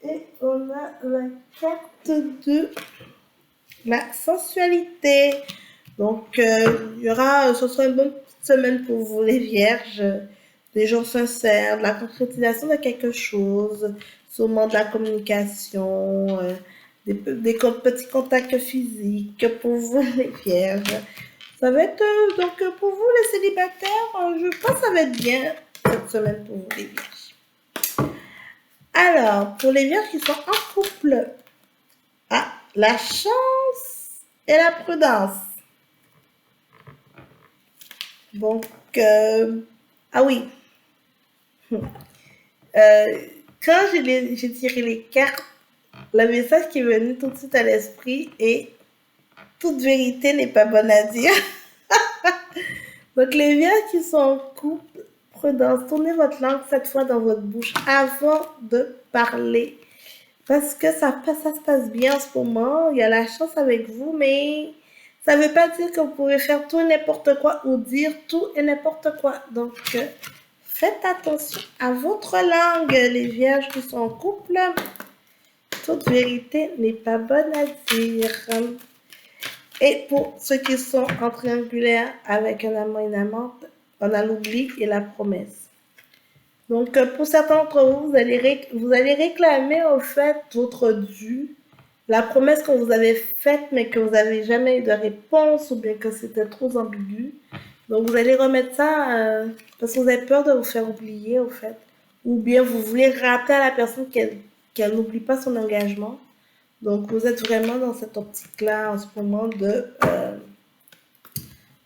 Et on a la carte de la sensualité. Donc, ce sera une bonne semaine pour vous, les vierges. Des gens sincères, de la concrétisation de quelque chose, sûrement de la communication, des petits contacts physiques pour vous, les vierges. Ça va être, donc, pour vous, les célibataires, je pense que ça va être bien cette semaine pour vous, les vierges. Alors, pour les vierges qui sont en couple, la chance et la prudence. Donc, ah oui. Quand j'ai tiré les cartes, le message qui est venu tout de suite à l'esprit est toute vérité n'est pas bonne à dire. Donc, les vierges qui sont en couple, prudence, tournez votre langue cette fois dans votre bouche avant de parler. Parce que ça se passe bien en ce moment, il y a la chance avec vous, mais ça ne veut pas dire que vous pouvez faire tout et n'importe quoi ou dire tout et n'importe quoi. Donc, faites attention à votre langue, les vierges qui sont en couple. Toute vérité n'est pas bonne à dire. Et pour ceux qui sont en triangulaire avec un amant et une amante, on a l'oubli et la promesse. Donc, pour certains d'entre vous, vous allez réclamer au fait votre dû, la promesse que vous avez faite, mais que vous n'avez jamais eu de réponse, ou bien que c'était trop ambigu. Donc, vous allez remettre ça parce que vous avez peur de vous faire oublier, au fait. Ou bien vous voulez rappeler à la personne qu'elle n'oublie pas son engagement. Donc, vous êtes vraiment dans cette optique-là en ce moment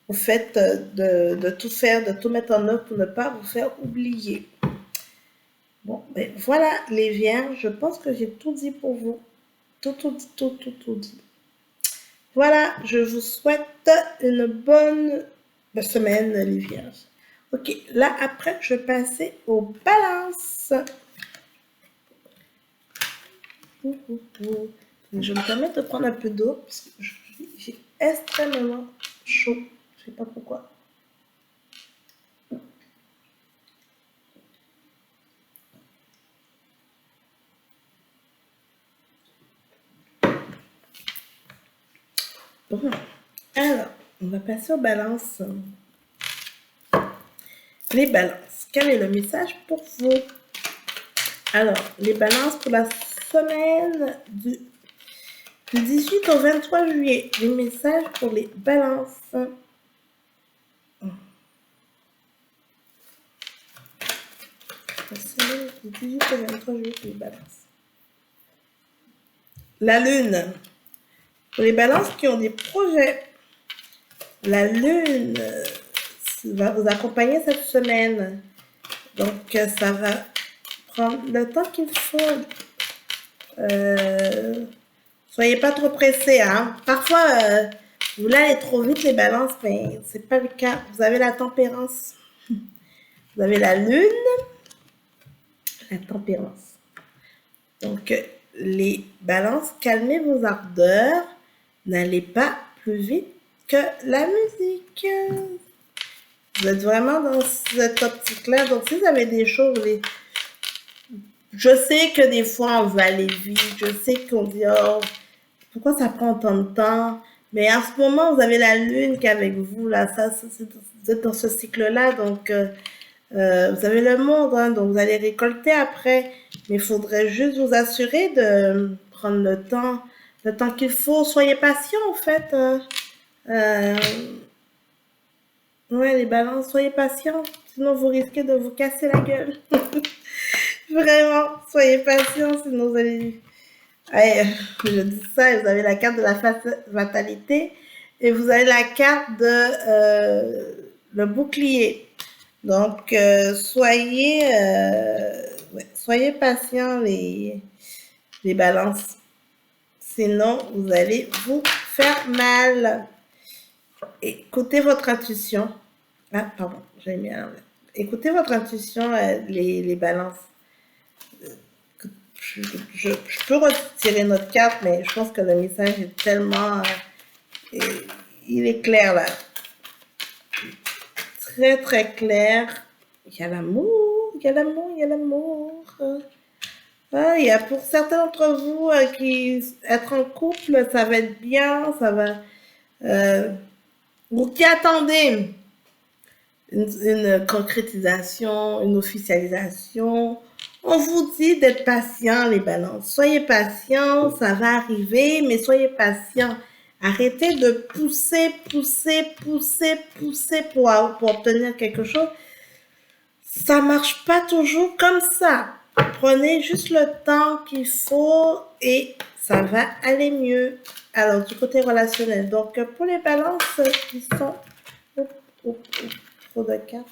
au fait de tout faire, de tout mettre en œuvre pour ne pas vous faire oublier. Bon, ben voilà les vierges, je pense que j'ai tout dit pour vous. Tout dit. Voilà, je vous souhaite une bonne semaine les vierges. Ok, là après, je vais passer aux balances. Je me permets de prendre un peu d'eau parce que j'ai extrêmement chaud. Je ne sais pas pourquoi. Bon, alors, on va passer aux balances. Les balances, quel est le message pour vous? Alors, les balances pour la semaine du Du 18 au 23 juillet, les messages pour les balances. La semaine du 18 au 23 juillet pour les balances. La lune. Pour les balances qui ont des projets, la lune va vous accompagner cette semaine. Donc, ça va prendre le temps qu'il faut. Soyez pas trop pressés. Hein. Parfois, vous voulez aller trop vite, les balances, mais c'est pas le cas. Vous avez la tempérance. Vous avez la lune, la tempérance. Donc, les balances, calmez vos ardeurs. N'allez pas plus vite que la musique. Vous êtes vraiment dans cette optique-là. Donc, si vous avez des choses, je sais que des fois, on va aller vite. Je sais qu'on dit, oh, pourquoi ça prend autant de temps? Mais en ce moment, vous avez la lune qui est avec vous. Là, vous êtes dans ce cycle-là. Donc, vous avez le monde. Hein, donc, vous allez récolter après. Mais il faudrait juste vous assurer de prendre le temps qu'il faut. Soyez patient, en fait. Ouais, les balances, soyez patients. Sinon, vous risquez de vous casser la gueule. Vraiment, soyez patients, sinon vous allez... Ouais, je dis ça, vous avez la carte de la fatalité et vous avez la carte de le bouclier. Donc, soyez patients, les balances. Sinon, vous allez vous faire mal. Écoutez votre intuition. Ah, pardon, j'avais mis à l'envers. Écoutez votre intuition, les balances. Je peux retirer notre carte, mais je pense que le message est tellement... il est clair, là. Très, très clair. Il y a l'amour, il y a l'amour, il y a l'amour. Ah, il y a pour certains d'entre vous qui... Être en couple, ça va être bien, ça va... vous qui attendez une concrétisation, une officialisation, on vous dit d'être patient, les balances. Soyez patients, ça va arriver, mais soyez patients. Arrêtez de pousser pour obtenir quelque chose. Ça marche pas toujours comme ça. Prenez juste le temps qu'il faut et ça va aller mieux. Alors, du côté relationnel. Donc, pour les balances qui sont... Trop de cartes.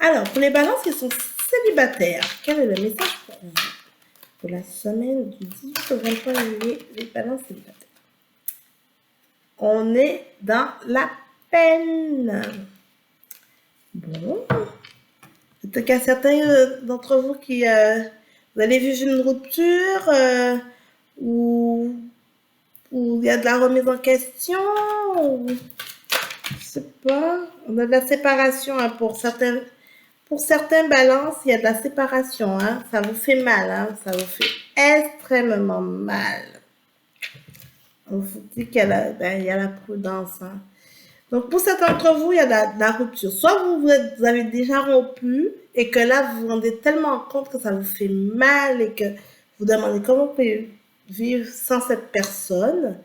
Alors, pour les balances qui sont célibataires, quel est le message pour vous? Pour la semaine du 18 au 23 juillet, les balances célibataires. On est dans la peine. Bon. Peut-être qu'il y a certains d'entre vous qui... vous allez vivre une rupture ou il y a de la remise en question, ou, je sais pas, on a de la séparation hein, pour certains balances, il y a de la séparation, hein, ça vous fait mal, hein, ça vous fait extrêmement mal. On vous dit qu'il y a la prudence. Hein. Donc pour certains d'entre vous, il y a de la rupture. Soit vous avez déjà rompu et que là, vous vous rendez tellement compte que ça vous fait mal et que vous demandez comment vous pouvez vivre sans cette personne.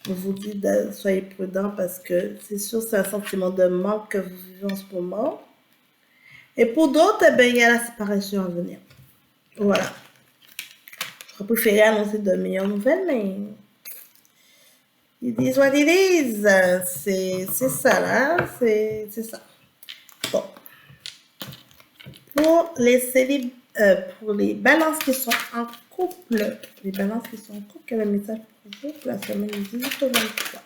On vous dit soyez prudent parce que c'est sûr c'est un sentiment de manque que vous vivez en ce moment. Et pour d'autres, eh bien, il y a la séparation à venir. Voilà. Je préférais annoncer de meilleures nouvelles, mais it is what it is. C'est ça, là. C'est ça. Bon. Pour les balances qui sont en couple, quel est le message pour vous pour la semaine du 18 au 23?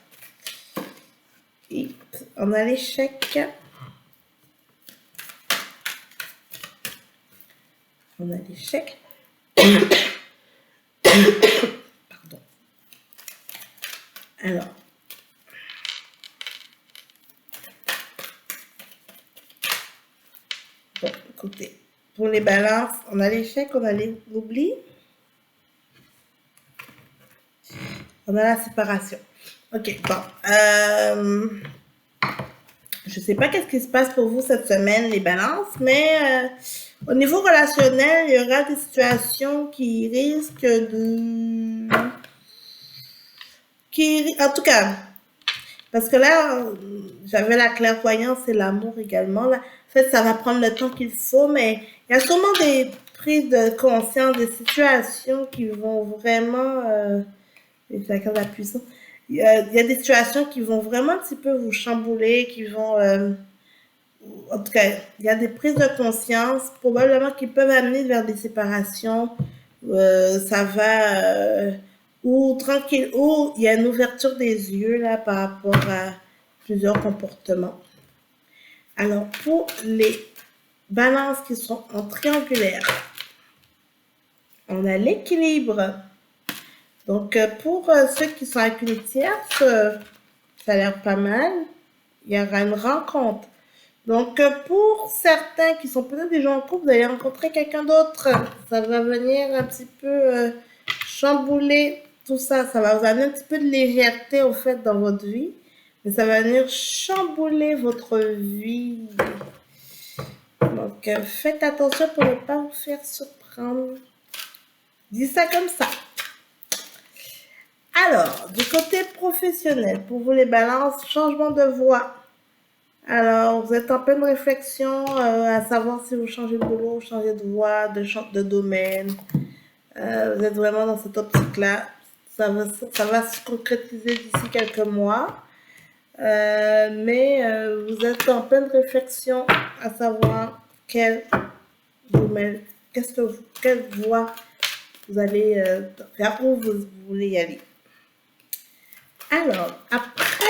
Et on a l'échec. On a l'échec. Pardon. Alors. Bon, écoutez. Pour les balances, on a l'échec, on a l'oubli. On a la séparation. Ok, bon. Je sais pas qu'est-ce qui se passe pour vous cette semaine, les balances, mais Au niveau relationnel, il y aura des situations qui risquent de... En tout cas, parce que là, j'avais la clairvoyance et l'amour également. Là. En fait, ça va prendre le temps qu'il faut, mais il y a sûrement des prises de conscience, des situations qui vont vraiment... la carte de la puissance. Il y a des situations qui vont vraiment un petit peu vous chambouler, qui vont... en tout cas, il y a des prises de conscience, probablement qui peuvent amener vers des séparations. Ça va... ou tranquille, ou il y a une ouverture des yeux là par rapport à plusieurs comportements. Alors, pour les balances qui sont en triangulaire, on a l'équilibre. Donc, pour ceux qui sont avec une tierce, ça a l'air pas mal. Il y aura une rencontre. Donc, pour certains qui sont peut-être déjà en couple, vous allez rencontrer quelqu'un d'autre. Ça va venir un petit peu chambouler tout ça. Ça va vous amener un petit peu de légèreté, au fait, dans votre vie. Mais ça va venir chambouler votre vie. Donc, faites attention pour ne pas vous faire surprendre. Dis ça comme ça. Alors, du côté professionnel, pour vous les balances, changement de voie. Alors, vous êtes en pleine réflexion à savoir si vous changez de boulot, changez de voie, de domaine. Vous êtes vraiment dans cette optique-là. Ça va se concrétiser d'ici quelques mois. Mais vous êtes en pleine réflexion à savoir quelle domaine, quelle voie vous allez, vers où vous voulez y aller. Alors, après,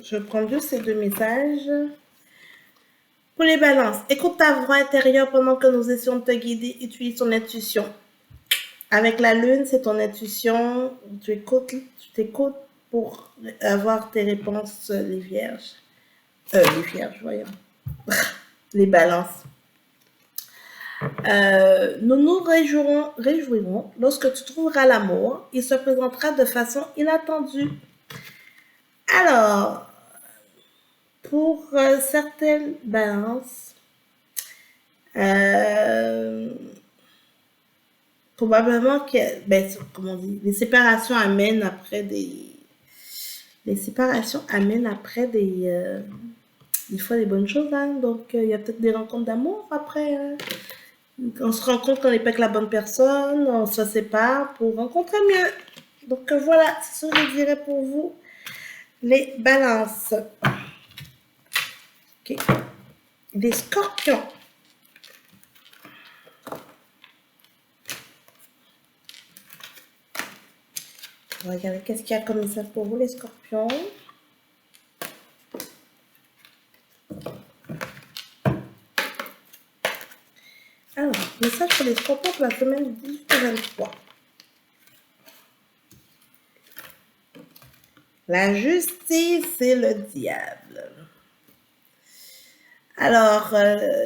je prends juste ces deux messages. Pour les balances, écoute ta voix intérieure pendant que nous essayons de te guider. Utilise ton intuition. Avec la lune, c'est ton intuition. Tu t'écoutes pour avoir tes réponses, les vierges. Les vierges, voyons. Les balances. Nous nous réjouirons lorsque tu trouveras l'amour. Il se présentera de façon inattendue. Alors, pour certaines balances, probablement que, comment on dit, les séparations amènent après des fois des bonnes choses, hein. Donc il y a peut-être des rencontres d'amour après. On se rend compte qu'on n'est pas que la bonne personne, on se sépare pour rencontrer mieux. Donc voilà, c'est ce que je dirais pour vous, les balances. Ok. Les scorpions. On va regarder qu'est-ce qu'il y a comme message pour vous, les scorpions. Alors, message pour les scorpions pour la semaine du 18 au 23. La justice et le diable. Alors,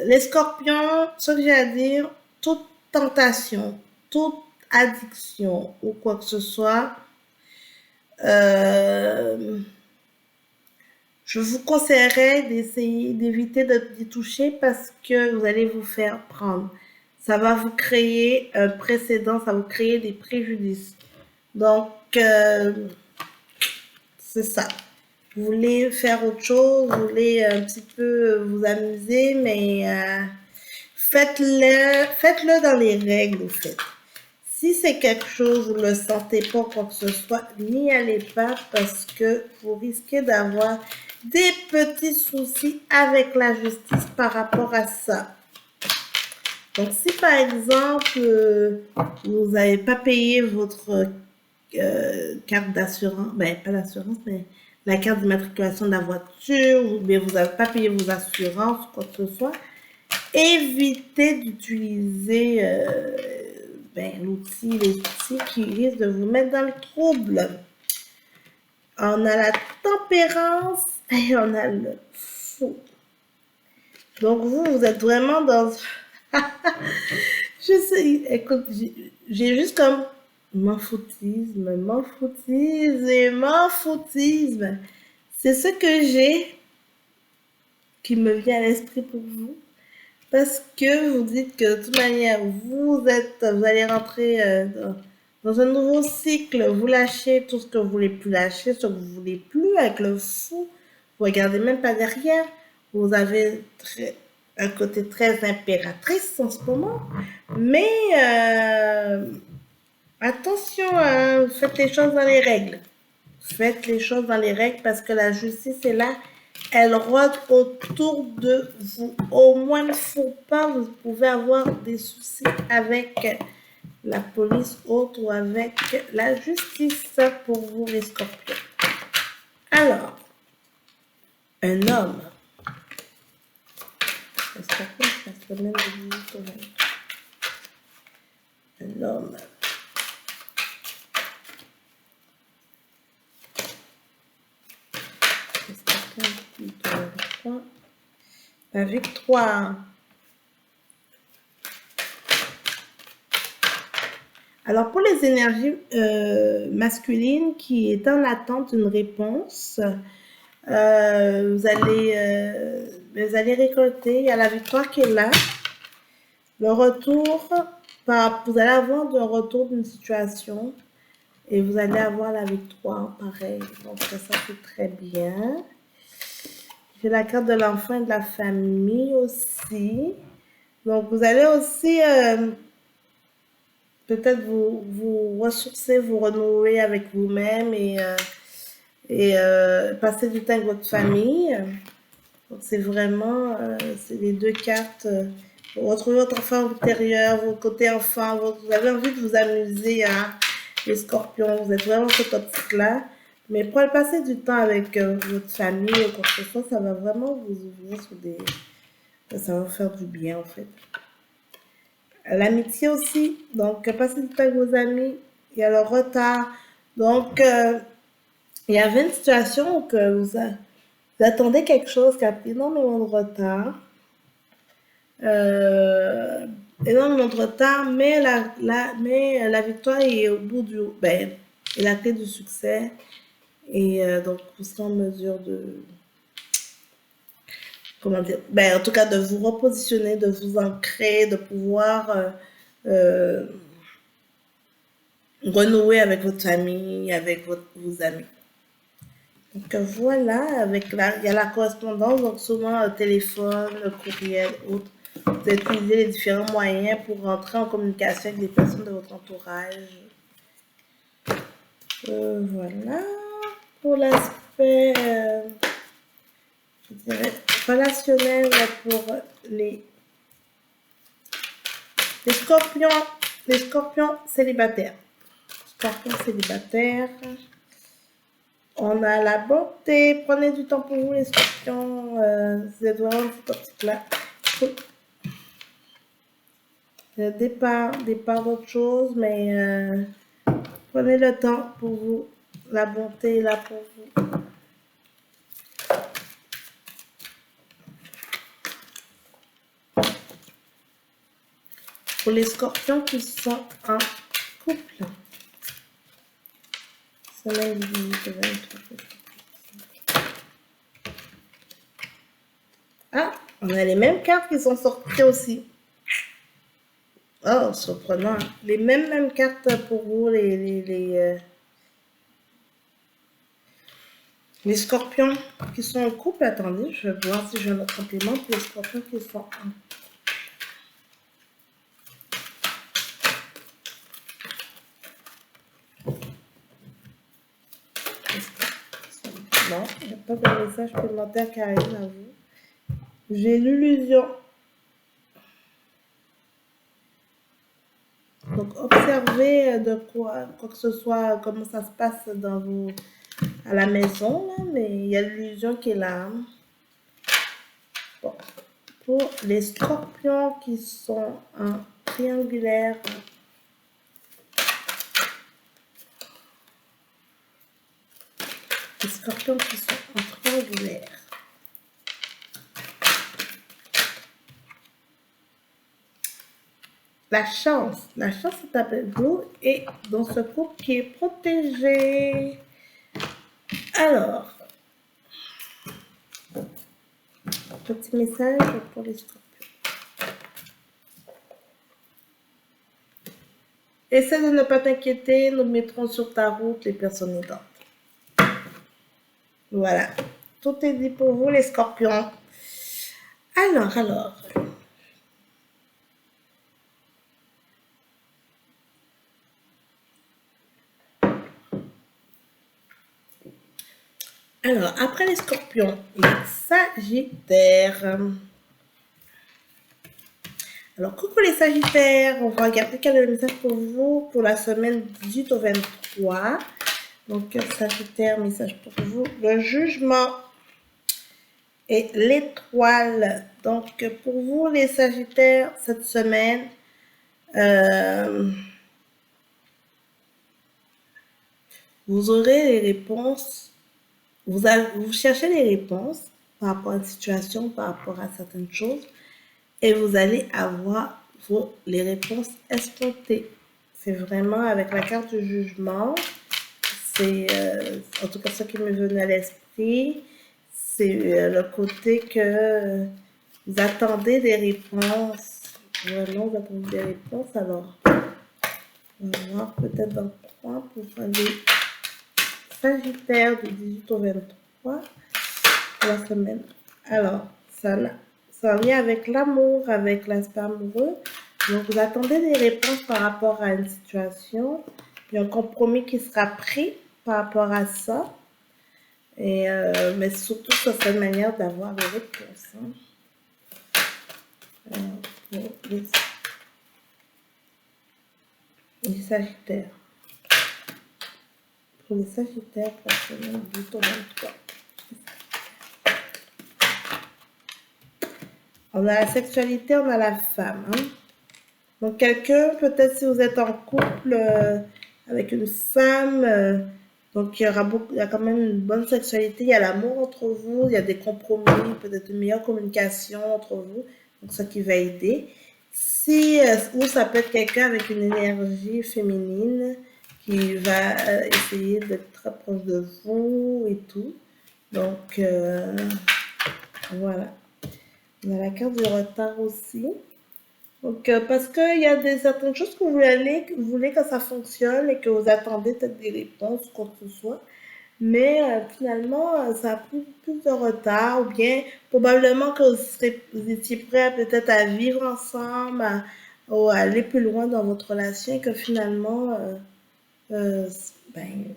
les scorpions, ce que j'ai à dire, toute tentation, toute addiction ou quoi que ce soit, je vous conseillerais d'essayer d'éviter d'y toucher parce que vous allez vous faire prendre. Ça va vous créer un précédent, ça va vous créer des préjudices. Donc, c'est ça. Vous voulez faire autre chose, vous voulez un petit peu vous amuser, mais faites-le dans les règles, au fait. Si c'est quelque chose, vous ne le sentez pas, quoi que ce soit, n'y allez pas parce que vous risquez d'avoir des petits soucis avec la justice par rapport à ça. Donc, si par exemple, vous n'avez pas payé votre carte d'assurance, pas d'assurance, mais la carte d'immatriculation de la voiture, ou bien vous n'avez pas payé vos assurances, quoi que ce soit, évitez d'utiliser les outils qui risquent de vous mettre dans le trouble. On a la tempérance et on a le fou. Donc vous êtes vraiment dans... Je sais, écoute, j'ai juste comme m'en foutisme. C'est ce que j'ai. Ok. qui me vient à l'esprit pour vous. Parce que vous dites que de toute manière, vous allez rentrer dans un nouveau cycle, vous lâchez tout ce que vous voulez plus lâcher, ce que vous voulez plus avec le fou. Vous regardez même pas derrière. Vous avez un côté très impératrice en ce moment. Mais attention, hein, faites les choses dans les règles. Faites les choses dans les règles parce que la justice est là. Elle rôde autour de vous. Au moins, il ne faut pas, vous pouvez avoir des soucis avec la police autre ou avec la justice pour vous, les scorpions. Alors, un homme. Les scorpions, ça se mène de 18 au 23. Un homme. Les scorpions, 18 au 23. La victoire. Alors, pour les énergies masculines qui est en attente d'une réponse, vous allez récolter, il y a la victoire qui est là. Le retour, vous allez avoir un retour d'une situation et vous allez avoir la victoire, pareil. Donc, ça c'est très bien. J'ai la carte de l'enfant et de la famille aussi. Donc, vous allez aussi peut-être vous ressourcer, vous renouer avec vous-même et passer du temps avec votre famille. Donc, c'est vraiment, c'est les deux cartes. Retrouver votre enfant intérieur, votre côté enfant, vous avez envie de vous amuser, hein, les scorpions, vous êtes vraiment cette optique-là. Mais pour passer du temps avec votre famille ou quoi que ce soit, ça va vraiment vous ouvrir sur des... Ça va vous faire du bien, en fait. L'amitié aussi, donc passer du temps avec vos amis, il y a le retard. Donc, il y avait une situation où vous attendez quelque chose qui a pris énormément de retard. Énormément de retard, mais la victoire est au bout du... est la clé du succès. Et donc, vous serez en mesure de... Comment dire? En tout cas, de vous repositionner, de vous ancrer, de pouvoir renouer avec votre famille, avec vos amis. Donc voilà, il y a la correspondance, donc souvent le téléphone, le courriel, autres. Vous allez utiliser les différents moyens pour rentrer en communication avec des personnes de votre entourage. Voilà. Pour l'aspect, je dirais, relationnel pour les scorpions célibataires. Scorpions célibataires. On a la bonté. Prenez du temps pour vous, les scorpions. Vous êtes vraiment cette optique-là. Départ d'autre chose, mais prenez le temps pour vous. La bonté est là pour vous. Pour les scorpions qui sont en couple. Semaine du 18 au 23. Ah, on a les mêmes cartes qui sont sorties aussi. Oh, surprenant. Les mêmes cartes pour vous, les scorpions qui sont en couple. Attendez, je vais voir si j'ai un autre complément pour les scorpions qui sont en couple. Non, il n'y a pas de message supplémentaire qui arrive à vous. J'ai l'illusion. Donc, observez de quoi que ce soit, comment ça se passe à la maison, là, mais il y a l'illusion qui est là. Bon. Pour les scorpions qui sont en triangulaire, les scorpions qui sont en triangulaire. La chance est avec vous et dans ce couple qui est protégé. Alors, petit message pour les scorpions. Essaie de ne pas t'inquiéter, nous mettrons sur ta route les personnes aidantes. Voilà, tout est dit pour vous les scorpions. Alors. Alors, après les scorpions, les sagittaires. Alors, coucou les sagittaires, on va regarder quel est le message pour vous pour la semaine 18 au 23. Donc, sagittaire, message pour vous, le jugement et l'étoile. Donc, pour vous les sagittaires, cette semaine, vous aurez les réponses, vous cherchez les réponses par rapport à une situation, par rapport à certaines choses, et vous allez avoir les réponses escomptées. C'est vraiment avec la carte du jugement, c'est en tout cas ce qui me venait à l'esprit, c'est le côté que vous attendez des réponses. Vraiment, vous attendez des réponses. Alors, on va voir peut-être dans quoi pour les Sagittaire du 18 au 23 la semaine. Alors, ça en lien avec l'amour, avec l'aspect amoureux. Donc, vous attendez des réponses par rapport à une situation. Il y a un compromis qui sera pris par rapport à ça. Et, mais surtout, ça serait une manière d'avoir des réponses. Hein. Alors, les Sagittaires. Pour les Sagittaires, pour la semaine du 18 au 23. On a la sexualité, on a la femme. Hein. Donc, quelqu'un, peut-être si vous êtes en couple avec une femme, donc il y a quand même une bonne sexualité, il y a l'amour entre vous, il y a des compromis, peut-être une meilleure communication entre vous, donc ça qui va aider. Ou ça peut être quelqu'un avec une énergie féminine qui va essayer d'être très proche de vous et tout. Donc, voilà. On a la carte du retard aussi. Donc, parce qu'il y a certaines choses que vous voulez que ça fonctionne et que vous attendez peut-être des réponses, quoi que ce soit. Mais finalement, ça a pris plus de retard. Ou bien, probablement que vous étiez prêts peut-être à vivre ensemble, à aller plus loin dans votre relation et que finalement,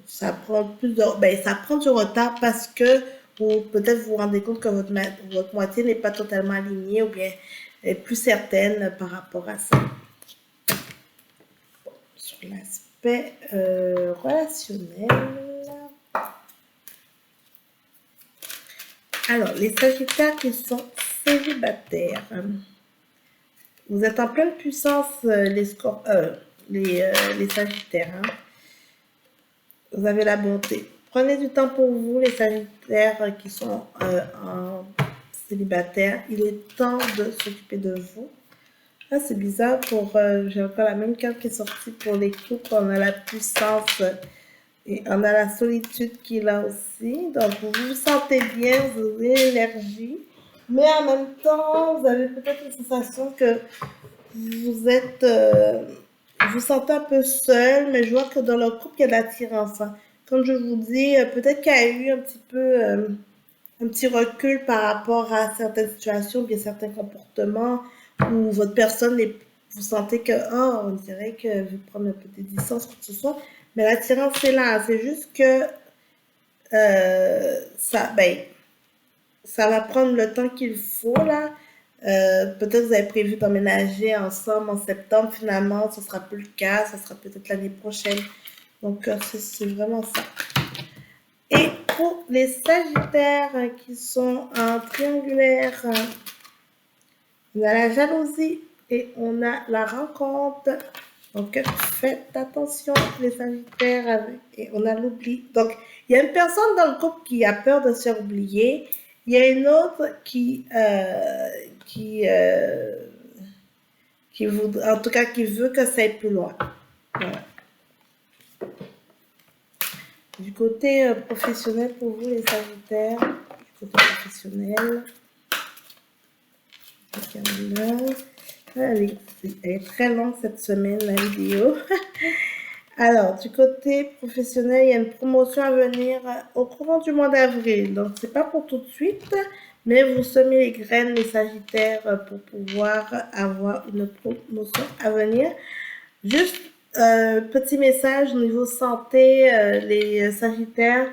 ça prend ça prend du retard parce que peut-être vous vous rendez compte que votre moitié n'est pas totalement alignée ou bien est plus certaine par rapport à ça. Sur l'aspect relationnel. Alors, les Sagittaires qui sont célibataires. Vous êtes en pleine puissance, les Sagittaires. Hein. Vous avez la bonté. Prenez du temps pour vous, les Sagittaires qui sont en célibataire. Il est temps de s'occuper de vous. Ah, c'est bizarre j'ai encore la même carte qui est sortie pour les couples. On a la puissance et on a la solitude qui est là aussi. Donc, vous vous sentez bien, vous avez l'énergie. Mais en même temps, vous avez peut-être une sensation que vous êtes... vous sentez un peu seul, mais je vois que dans le couple, il y a de l'attirance. Hein. Comme je vous dis, peut-être qu'il y a eu un petit peu un petit recul par rapport à certaines situations, bien certains comportements, où votre personne, vous sentez que, on dirait que vous prenez un peu de distance, quoi que ce soit. Mais l'attirance est là. C'est juste que ça va prendre le temps qu'il faut, là. Peut-être vous avez prévu d'emménager ensemble en septembre, finalement, ce ne sera plus le cas, ce sera peut-être l'année prochaine. Donc, c'est vraiment ça. Et pour les Sagittaires qui sont en triangulaire, on a la jalousie et on a la rencontre. Donc, faites attention, les Sagittaires, et on a l'oubli. Donc, il y a une personne dans le couple qui a peur de se faire oublier. Il y a une autre en tout cas, qui veut que ça aille plus loin. Voilà. Du côté professionnel pour vous, les Sagittaires, du côté professionnel. Alors, elle est très longue cette semaine, la vidéo. Alors, du côté professionnel, il y a une promotion à venir au courant du mois d'avril. Donc, c'est pas pour tout de suite, mais vous semez les graines, les sagittaires, pour pouvoir avoir une promotion à venir. Juste, petit message au niveau santé, les sagittaires,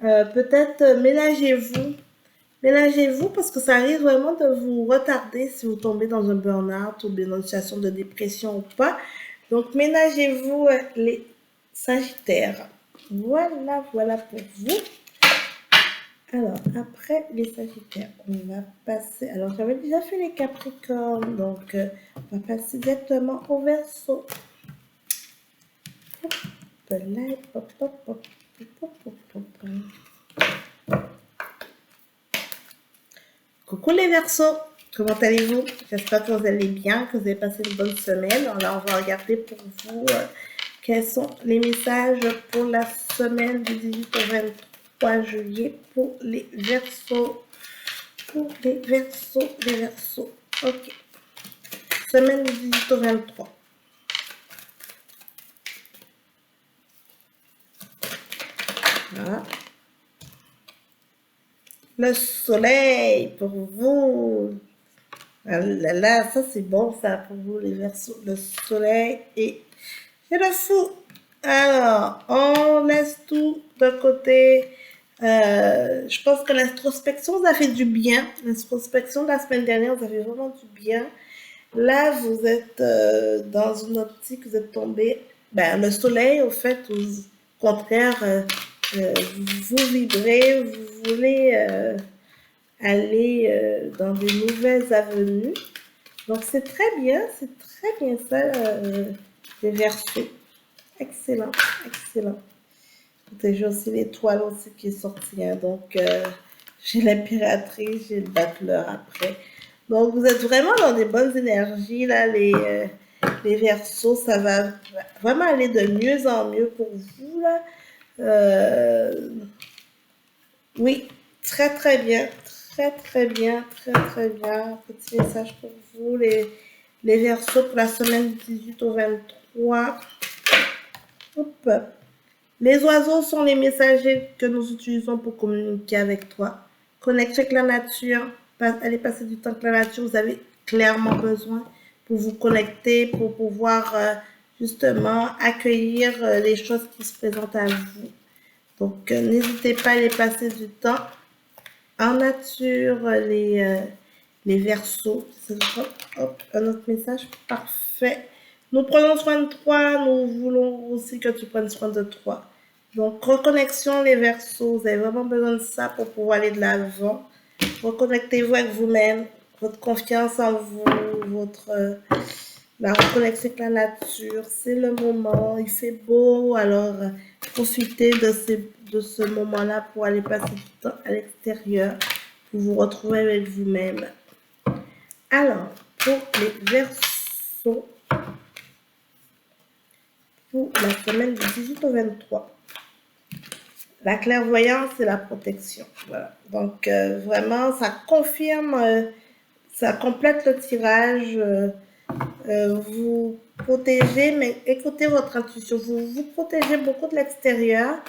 peut-être ménagez-vous. Ménagez-vous parce que ça risque vraiment de vous retarder si vous tombez dans un burn-out ou bien dans une situation de dépression ou pas. Donc, ménagez-vous les sagittaires. Voilà, voilà pour vous. Alors, après les sagittaires, on va passer... Alors, j'avais déjà fait les capricornes, donc on va passer directement au verseau. Coucou les Verseaux, comment allez-vous? J'espère que vous allez bien, que vous avez passé une bonne semaine. Alors, on va regarder pour vous quels sont les messages pour la semaine du 18 au 23 juillet pour les Verseaux. Pour les Verseaux, les Verseaux. Ok. Semaine du 18 au 23. Voilà. Le soleil pour vous. Ah là là, ça c'est bon ça pour vous les Verseaux. Le soleil et le fou. Alors, on laisse tout de côté. Je pense que l'introspection, ça fait du bien. L'introspection de la semaine dernière, ça fait vraiment du bien. Là, vous êtes dans une optique, vous êtes tombé. Ben, le soleil, au fait, au contraire, vous vibrez, vous voulez aller dans de nouvelles avenues. Donc, c'est très bien ça, les Verseaux. Excellent, excellent. J'ai aussi l'étoile aussi qui est sortie. Hein, donc, j'ai l'impératrice, j'ai le battleur après. Donc, vous êtes vraiment dans des bonnes énergies, là, les Verseaux. Ça va vraiment aller de mieux en mieux pour vous, là. Oui, très, très bien. Très, très bien, très, très bien. Petit message pour vous, les Verseaux pour la semaine du 18 au 23. Hop. Les oiseaux sont les messagers que nous utilisons pour communiquer avec toi. Connecter avec la nature, aller passer du temps avec la nature, vous avez clairement besoin pour vous connecter, pour pouvoir justement accueillir les choses qui se présentent à vous. Donc, n'hésitez pas à aller passer du temps en nature, les Verseaux. Hop, un autre message, parfait. Nous prenons soin de toi, nous voulons aussi que tu prennes soin de toi. Donc, reconnexion, les Verseaux, vous avez vraiment besoin de ça pour pouvoir aller de l'avant. Reconnectez-vous avec vous-même, votre confiance en vous, la reconnexion avec la nature, c'est le moment, il fait beau, alors profitez de ce moment-là pour aller passer du temps à l'extérieur, pour vous retrouver avec vous-même. Alors, pour les Verseaux, pour la semaine du 18 au 23. La clairvoyance et la protection. Voilà. Donc, vraiment, ça confirme, ça complète le tirage. Vous protégez, mais écoutez votre intuition. Vous vous protégez beaucoup de l'extérieur,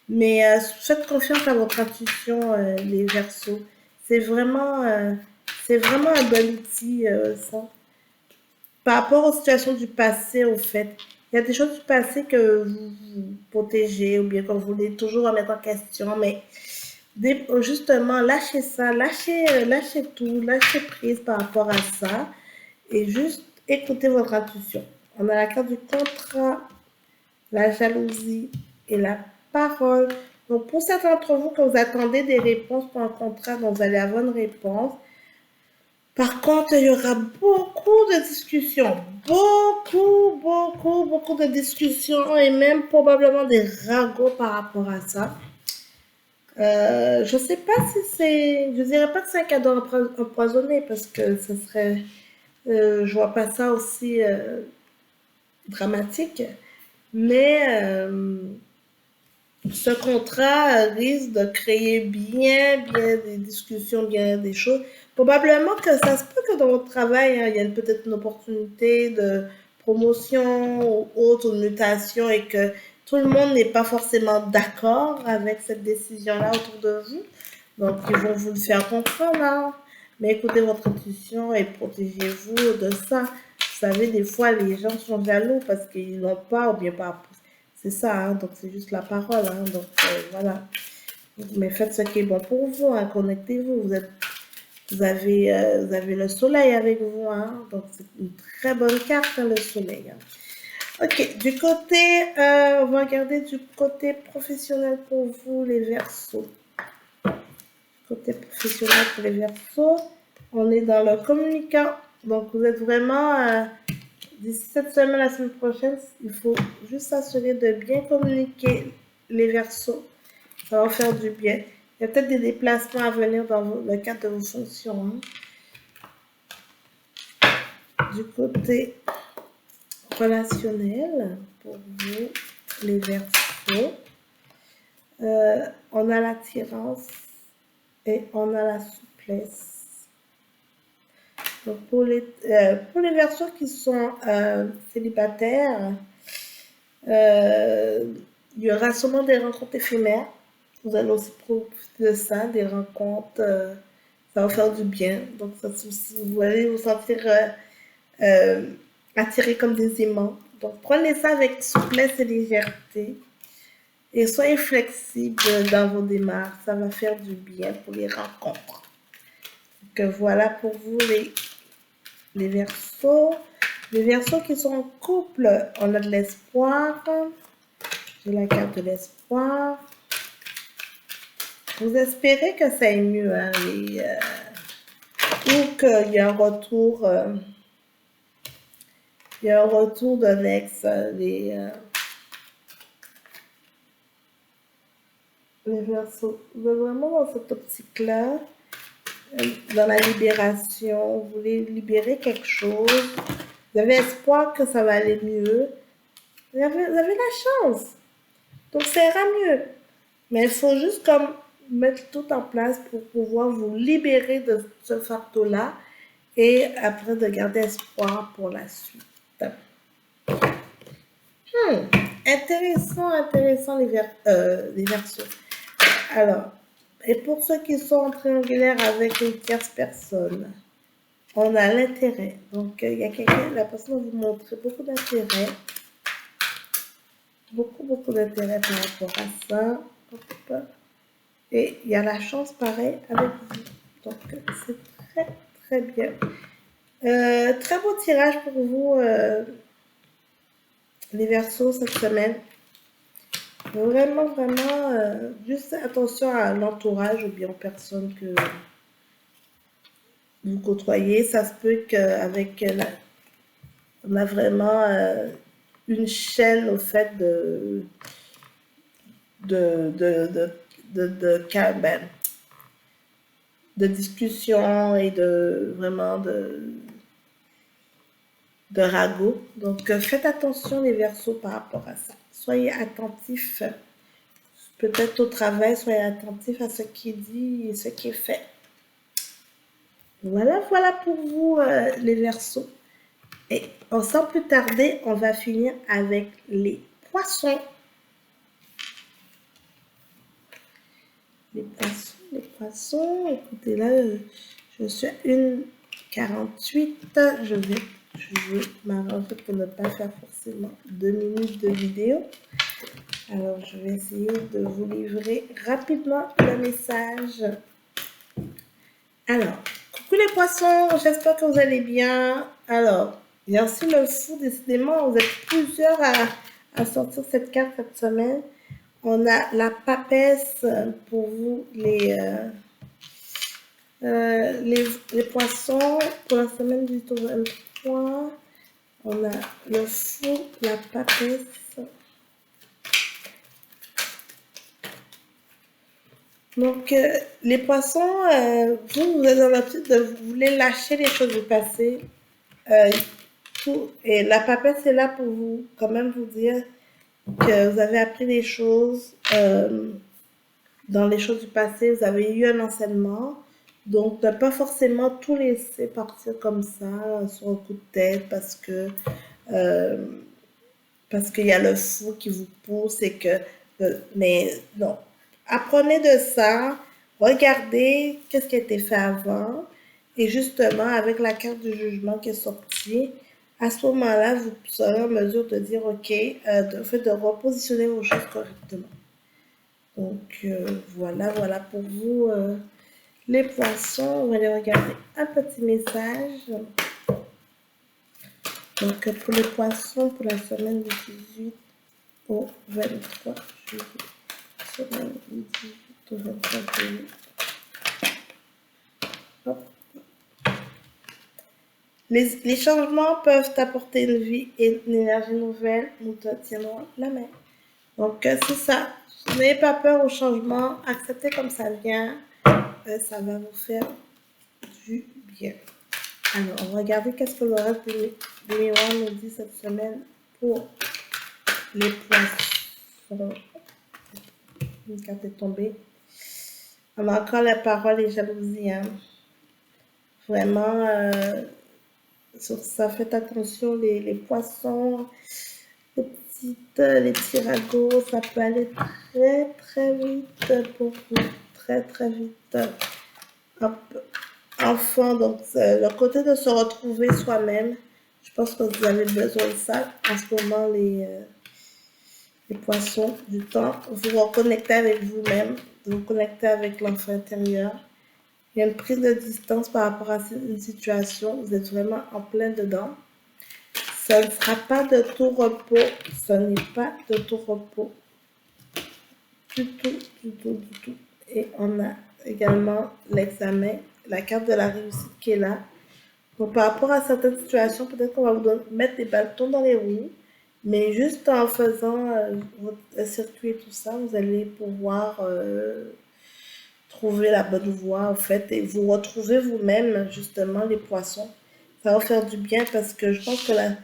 mais faites confiance à votre intuition, les Verseaux. C'est vraiment un bon outil, ça. Par rapport aux situations du passé, au fait, il y a des choses du passé que vous protégez ou bien que vous voulez toujours remettre en question, mais justement, lâchez ça, lâchez tout, lâchez prise par rapport à ça et juste écoutez votre intuition. On a la carte du contrat, la jalousie et la parole. Donc, pour certains d'entre vous, que vous attendez des réponses pour un contrat, donc vous allez avoir une réponse. Par contre, il y aura beaucoup de discussions, beaucoup de discussions et même probablement des ragots par rapport à ça. Je ne sais pas si c'est, je dirais pas que c'est un cadeau empoisonné parce que ce serait, je vois pas ça aussi dramatique, mais ce contrat risque de créer bien des discussions, bien des choses. Probablement que ça se peut que dans votre travail, il y a peut-être une opportunité de promotion ou autre, une mutation et que tout le monde n'est pas forcément d'accord avec cette décision-là autour de vous. Donc, ils vont vous le faire comprendre, hein. Mais écoutez votre intuition et protégez-vous de ça. Vous savez, des fois, les gens sont jaloux parce qu'ils n'ont pas ou bien pas. C'est ça, hein, donc c'est juste la parole. Hein, donc voilà. Mais faites ce qui est bon pour vous, hein, connectez-vous. Vous avez le soleil avec vous, hein, donc c'est une très bonne carte, hein, le soleil. Hein. Ok, du côté, on va regarder du côté professionnel pour vous, les Verseaux. Côté professionnel pour les Verseaux, on est dans le communicant. Donc vous êtes vraiment, d'ici cette semaine, la semaine prochaine, il faut juste s'assurer de bien communiquer les Verseaux. Ça va faire du bien. Il y a peut-être des déplacements à venir dans le cadre de vos fonctions. Hein. Du côté relationnel, pour vous, les Verseaux, on a l'attirance et on a la souplesse. Donc pour les Verseaux qui sont célibataires, il y aura sûrement des rencontres éphémères. Vous allez aussi profiter de ça, des rencontres, ça va faire du bien. Donc vous allez vous sentir attiré comme des aimants. Donc prenez ça avec souplesse et légèreté. Et soyez flexible dans vos démarches, ça va faire du bien pour les rencontres. Donc voilà pour vous les Verseaux. Les Verseaux qui sont en couple, on a de l'espoir. J'ai la carte de l'espoir. Vous espérez que ça aille mieux, hein, ou qu'il y a un retour, d'un ex, les Verseaux. Vous êtes vraiment dans cette optique-là, dans la libération. Vous voulez libérer quelque chose. Vous avez espoir que ça va aller mieux. Vous avez la chance. Donc, ça ira mieux. Mais il faut juste comme mettre tout en place pour pouvoir vous libérer de ce fardeau-là et après de garder espoir pour la suite. Intéressant les Verseaux. Alors, et pour ceux qui sont en triangulaire avec une tierce personne, on a l'intérêt. Donc, il y a quelqu'un, la personne va vous montrer beaucoup d'intérêt. Beaucoup d'intérêt par rapport à ça. Et il y a la chance pareil avec vous. Donc, c'est très bien. Très beau tirage pour vous, les Verseaux, cette semaine. Vraiment, juste attention à l'entourage ou bien aux personnes que vous côtoyez. Ça se peut qu'avec on a vraiment une chaîne au fait de discussion et de vraiment de ragot. Donc, faites attention les Verseaux par rapport à ça. Soyez attentifs, peut-être au travail, soyez attentifs à ce qui est dit et ce qui est fait. Voilà pour vous les Verseaux. Et sans plus tarder, on va finir avec les Poissons. Les Poissons, écoutez là, je suis à 1h48. Je veux m'arranger pour ne pas faire forcément 2 minutes de vidéo. Alors, je vais essayer de vous livrer rapidement le message. Alors, coucou les Poissons, j'espère que vous allez bien. Alors, il y a aussi le Fou, décidément, vous êtes plusieurs à sortir cette carte cette semaine. On a la Papesse pour vous, les Poissons, pour la semaine du tour 23. On a le Fou, la Papesse. Donc, les Poissons, vous êtes dans l'optique de vous voulez lâcher les choses du passé. Et la Papesse est là pour vous, quand même, vous dire que vous avez appris des choses dans les choses du passé, vous avez eu un enseignement. Donc, ne pas forcément tout laisser partir comme ça, sur un coup de tête, euh, parce qu'il y a le fou qui vous pousse et que... mais non. Apprenez de ça, regardez qu'est-ce qui a été fait avant, et justement, avec la carte du jugement qui est sortie, à ce moment-là, vous serez en mesure de dire, OK, de repositionner vos choses correctement. Donc, voilà pour vous, les poissons. On va aller regarder un petit message. Donc, pour les poissons, pour la semaine du 18 au 23 juillet. Semaine du 18 au 23 juillet. Hop. Les changements peuvent apporter une vie et une énergie nouvelle. Nous te tiendrons la main. Donc, c'est ça. N'ayez pas peur au changement. Acceptez comme ça vient. Ça va vous faire du bien. Alors, on va regarder qu'est-ce que le reste du miroir nous dit cette semaine pour les poissons. Une carte est tombée. On a encore la parole et jalousie. Hein. Vraiment, sur ça, faites attention, les poissons, les petits ragots, ça peut aller très très vite pour vous. Très très vite. Hop. Enfin, donc le côté de se retrouver soi-même, je pense que vous avez besoin de ça en ce moment, les poissons, du temps. Vous reconnectez avec vous-même, vous connectez avec l'enfant intérieur. Il y a une prise de distance par rapport à une situation, vous êtes vraiment en plein dedans. Ça ne sera pas de tout repos, ce n'est pas de tout repos. Du tout. Et on a également l'examen, la carte de la réussite qui est là. Donc, par rapport à certaines situations, peut-être qu'on va vous mettre des bâtons dans les roues, mais juste en faisant votre circuit et tout ça, vous allez pouvoir trouver la bonne voie, en fait, et vous retrouver vous-même, justement, les poissons. Ça va faire du bien parce que je pense que la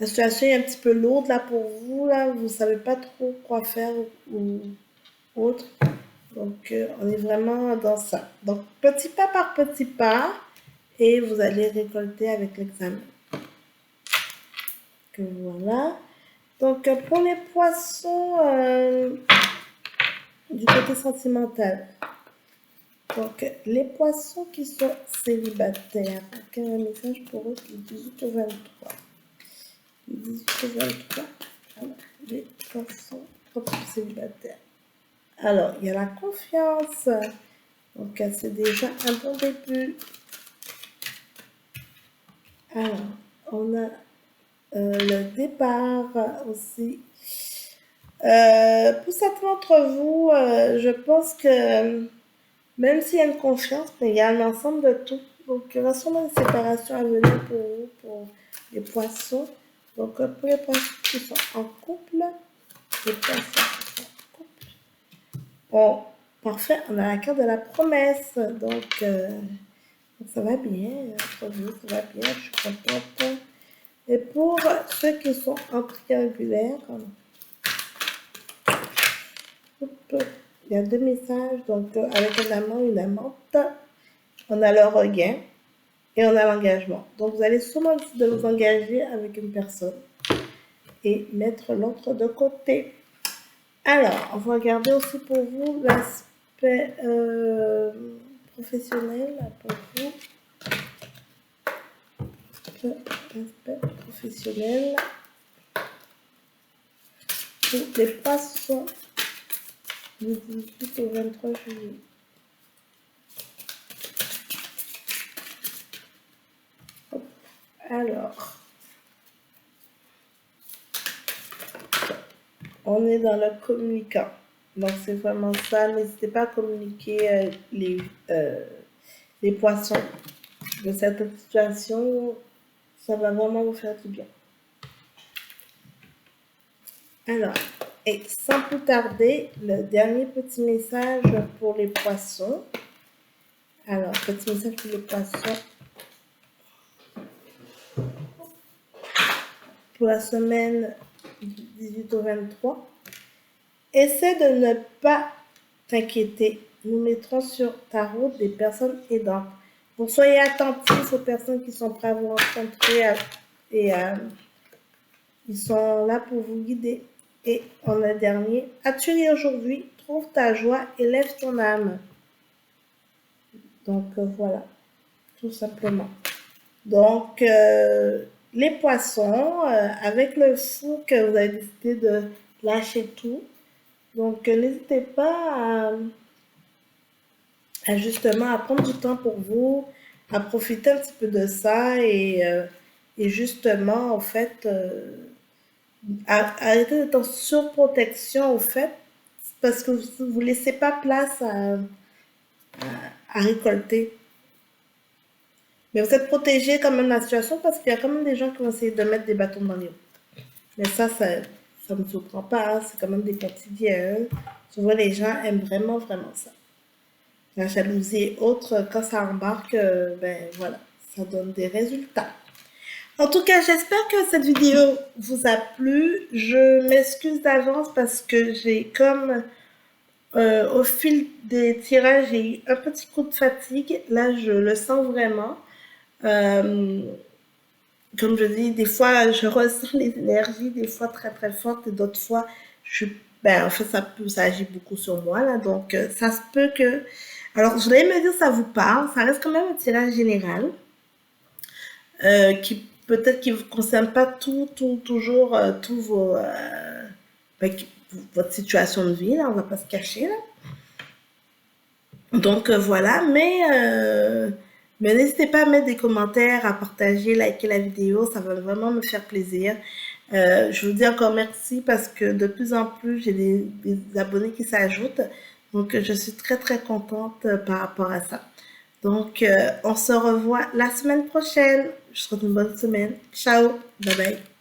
situation est un petit peu lourde, là, pour vous, là. Vous ne savez pas trop quoi faire ou autre. Donc, on est vraiment dans ça. Donc, petit pas par petit pas, et vous allez récolter avec l'examen. Que voilà. Donc, pour les poissons du côté sentimental, donc les poissons qui sont célibataires, quel est le message pour eux du 18 au 23? Du 18 au 23, alors, les poissons célibataires. Alors, il y a la confiance, donc c'est déjà un bon début. Alors, on a le départ aussi. Pour certains d'entre vous, je pense que même s'il y a une confiance, mais il y a un ensemble de tout. Donc, il y aura sûrement une séparation à venir pour vous, pour les poissons. Donc, pour les poissons qui sont en couple, les poissons qui sont en couple. Bon, parfait, on a la carte de la promesse. Donc ça va bien, entre vous, ça va bien, je suis contente. Et pour ceux qui sont en triangulaire, il y a deux messages, donc avec un amant, une amante, on a le regain et on a l'engagement. Donc vous allez sûrement décider de vous engager avec une personne et mettre l'autre de côté. Alors, on va regarder aussi pour vous l'aspect professionnel pour vous. L'aspect professionnel pour les poissons du 18 au 23 juillet. Hop. Alors, on est dans le communicant. Donc, c'est vraiment ça. N'hésitez pas à communiquer les poissons de cette situation. Ça va vraiment vous faire du bien. Alors, et sans plus tarder, le dernier petit message pour les poissons. Alors, petit message pour les poissons. Pour la semaine 18 au 23. Essaie de ne pas t'inquiéter. Nous mettrons sur ta route des personnes aidantes. Donc, soyez attentifs aux personnes qui sont prêtes à vous rencontrer et ils sont là pour vous guider. Et en le dernier, as-tu ri aujourd'hui? Trouve ta joie, élève ton âme. Donc, voilà, tout simplement. Donc, les poissons, avec le fou que vous avez décidé de lâcher tout, donc n'hésitez pas à justement à prendre du temps pour vous, à profiter un petit peu de ça et justement, en fait, arrêter d'être en surprotection, au fait, parce que vous ne laissez pas place à récolter. Mais vous êtes protégé quand même de la situation parce qu'il y a quand même des gens qui vont essayer de mettre des bâtons dans les roues. Mais ça ne me surprend pas. Hein. C'est quand même des quotidiens. Souvent, les gens aiment vraiment, vraiment ça. La jalousie et autres, quand ça embarque, ben voilà, ça donne des résultats. En tout cas, j'espère que cette vidéo vous a plu. Je m'excuse d'avance parce que j'ai comme au fil des tirages, j'ai eu un petit coup de fatigue. Là, je le sens vraiment. Comme je dis, des fois, je ressens les énergies, des fois très très fortes, et d'autres fois, en fait, ça agit beaucoup sur moi, là. Donc, ça se peut que. Alors, je voulais me dire, ça vous parle, ça reste quand même un tirage général, qui peut-être qui ne vous concerne pas toujours, tous vos. Votre situation de vie, là, on va pas se cacher, là. Donc voilà, mais n'hésitez pas à mettre des commentaires, à partager, liker la vidéo, ça va vraiment me faire plaisir. Je vous dis encore merci parce que de plus en plus, j'ai des abonnés qui s'ajoutent. Donc je suis très très contente par rapport à ça. Donc on se revoit la semaine prochaine. Je vous souhaite une bonne semaine. Ciao, bye bye.